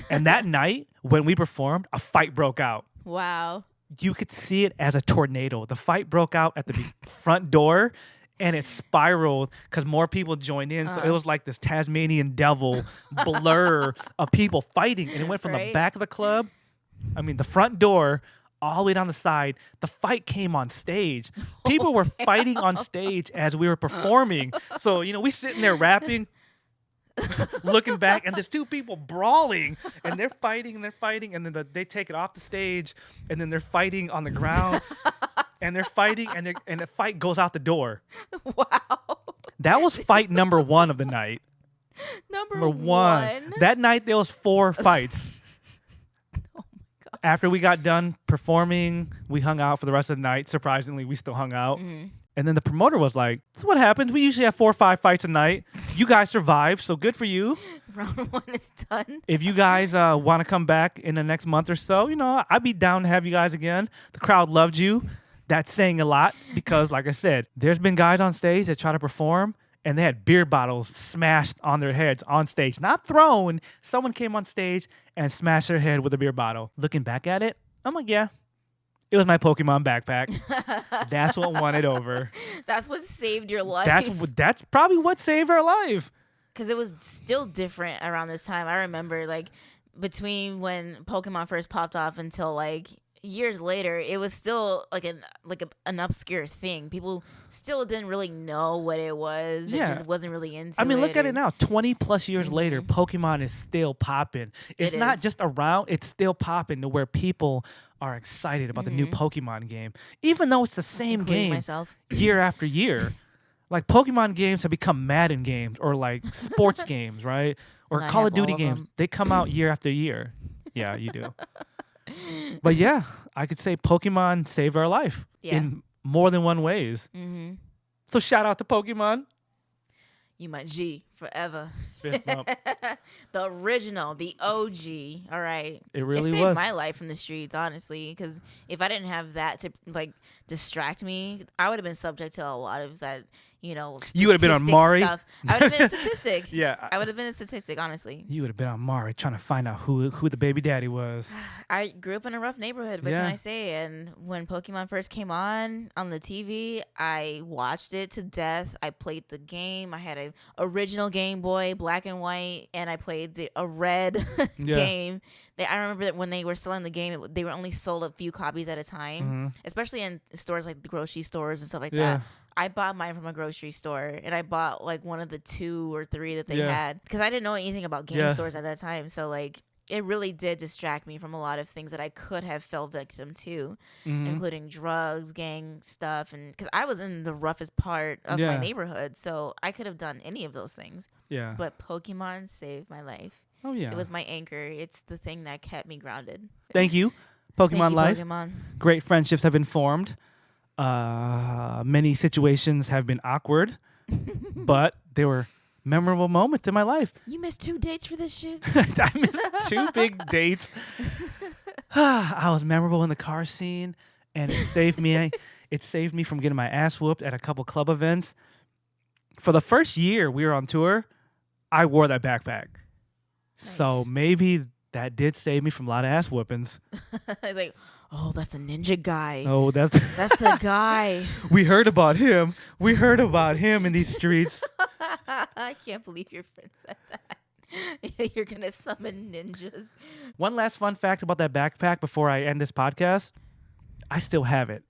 And that night, when we performed, a fight broke out. Wow. You could see it as a tornado. The fight broke out at the front door, and it spiraled because more people joined in. So it was like this Tasmanian devil blur of people fighting. And it went from the back of the club, the front door, all the way down the side. The fight came on stage. People were fighting on stage as we were performing. So, we sitting there rapping, looking back, and there's two people brawling, and they're fighting, and then they take it off the stage, and then they're fighting on the ground, and they're fighting, and the fight goes out the door. Wow. That was fight number 1 of the night. Number one. That night there was 4 fights. Oh my God. After we got done performing, we hung out for the rest of the night. Surprisingly, we still hung out. Mm-hmm. And then the promoter was like, "This is what happens. We usually have 4 or 5 fights a night. You guys survived, so good for you. Round 1 is done. If you guys want to come back in the next month or so, I'd be down to have you guys again. The crowd loved you." That's saying a lot because, like I said, there's been guys on stage that try to perform and they had beer bottles smashed on their heads on stage. Not thrown. Someone came on stage and smashed their head with a beer bottle. Looking back at it, I'm like, yeah. It was my Pokemon backpack. That's what won it over. That's what saved your life. That's probably what saved our life. Because it was still different around this time. I remember, between when Pokemon first popped off until, years later, it was still, an obscure thing. People still didn't really know what it was. Yeah. It just wasn't really into it. Look at it now. 20-plus years later, Pokemon is still popping. It's not just around. It's still popping to where people are excited about the new Pokemon game, even though it's the same Including game myself. year after year. Pokemon games have become Madden games or sports games, right? Or Call of Duty games. They come out year after year. Yeah, you do. But yeah, I could say Pokemon saved our life in more than one ways. Mm-hmm. So shout out to Pokemon. You my G forever. Fist bump. The original, the OG. All right. It really saved was. my life from the streets, honestly. Because if I didn't have that to distract me, I would have been subject to a lot of that. You would have been on Mari. Stuff. I would have been a statistic. Yeah. I would have been a statistic, honestly. You would have been on Mari trying to find out who the baby daddy was. I grew up in a rough neighborhood, what can I say? And when Pokemon first came on the TV, I watched it to death. I played the game. I had an original Game Boy, black and white, and I played a red game. I remember that when they were selling the game, they were only sold a few copies at a time, especially in stores like the grocery stores and stuff like that. I bought mine from a grocery store, and I bought one of the 2 or 3 that they had because I didn't know anything about game stores at that time. So it really did distract me from a lot of things that I could have fell victim to, including drugs, gang stuff, and because I was in the roughest part of my neighborhood, so I could have done any of those things. Yeah. But Pokemon saved my life. Oh yeah. It was my anchor. It's the thing that kept me grounded. Thank you, Pokemon Thank you, Life. Pokemon. Great friendships have been formed. Many situations have been awkward, but they were memorable moments in my life. You missed 2 dates for this shit? I missed 2 big dates. I was memorable in the car scene, and it saved me. It saved me from getting my ass whooped at a couple club events. For the first year we were on tour, I wore that backpack. Nice. So maybe that did save me from a lot of ass whoopings. It's oh, that's a ninja guy. Oh, that's the guy. We heard about him. We heard about him in these streets. I can't believe your friend said that. You're going to summon ninjas. One last fun fact about that backpack before I end this podcast. I still have it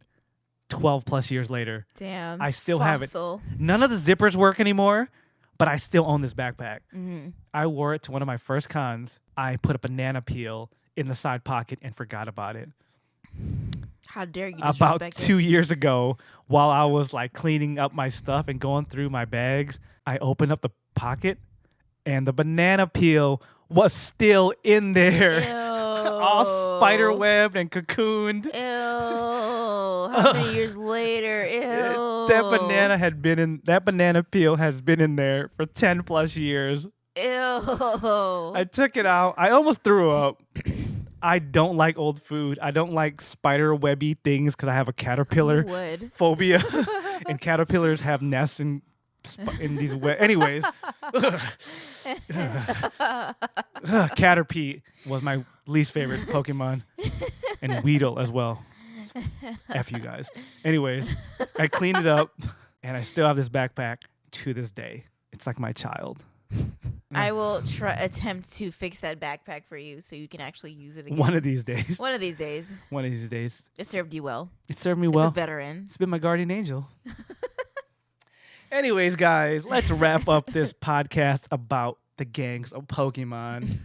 12 plus years later. Damn. I still have it. None of the zippers work anymore, but I still own this backpack. Mm-hmm. I wore it to one of my first cons. I put a banana peel in the side pocket and forgot about it. How dare you disrespect About 2 years ago, while I was cleaning up my stuff and going through my bags, I opened up the pocket and the banana peel was still in there. Ew. All spider webbed and cocooned. Ew. How many years later? Ew. That banana peel has been in there for 10 plus years. Ew. I took it out. I almost threw up. I don't like old food. I don't like spider webby things because I have a caterpillar phobia. And caterpillars have nests in these anyways. Caterpie was my least favorite Pokemon. And Weedle as well. F you guys. Anyways, I cleaned it up and I still have this backpack to this day. It's like my child. I will attempt to fix that backpack for you so you can actually use it again. One of these days. One of these days. One of these days. It served you well. It served me well. It's a veteran. It's been my guardian angel. Anyways, guys, let's wrap up this podcast about the gangs of Pokemon.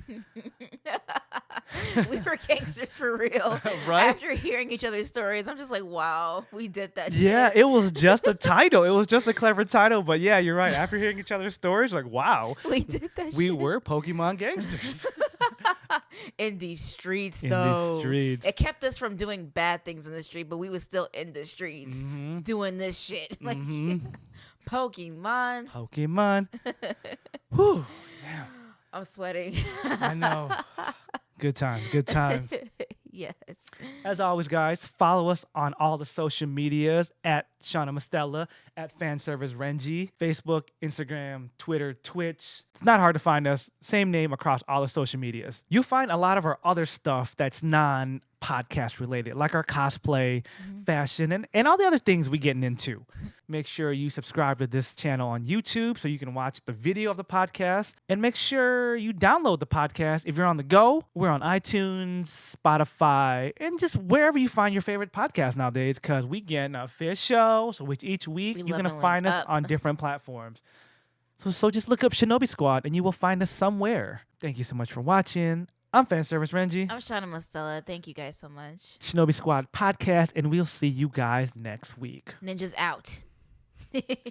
We were gangsters for real. Right? After hearing each other's stories, I'm just like, wow, we did that shit. Yeah, it was just a title. It was just a clever title. But yeah, you're right. After hearing each other's stories, like, wow. We did that We shit. were Pokemon gangsters. In these streets, In though. these streets. It kept us from doing bad things in the street, but we were still in the streets doing this shit. Like, Pokemon. Whew. Damn. I'm sweating. I know. Good times. Good times. Yes. As always, guys, follow us on all the social medias at Shana Mostella, at Fanservice Renji, Facebook, Instagram, Twitter, Twitch. It's not hard to find us. Same name across all the social medias. You'll find a lot of our other stuff that's non-podcast related, like our cosplay, fashion, and all the other things we getting into. Make sure you subscribe to this channel on YouTube so you can watch the video of the podcast. And make sure you download the podcast if you're on the go. We're on iTunes, Spotify, and just wherever you find your favorite podcast nowadays, because we getting official. So which each week you're going to find us on different platforms. So just look up Shinobi Squad and you will find us somewhere. Thank you so much for watching. I'm Fanservice Renji. I'm Shana Mostella. Thank you guys so much. Shinobi Squad podcast, and we'll see you guys next week. Ninja's out.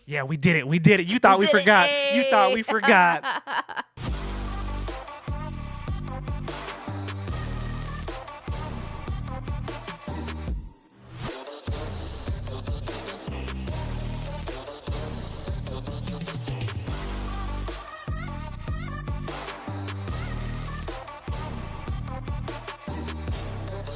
Yeah, we did it. We did it. You thought we forgot. You thought we forgot.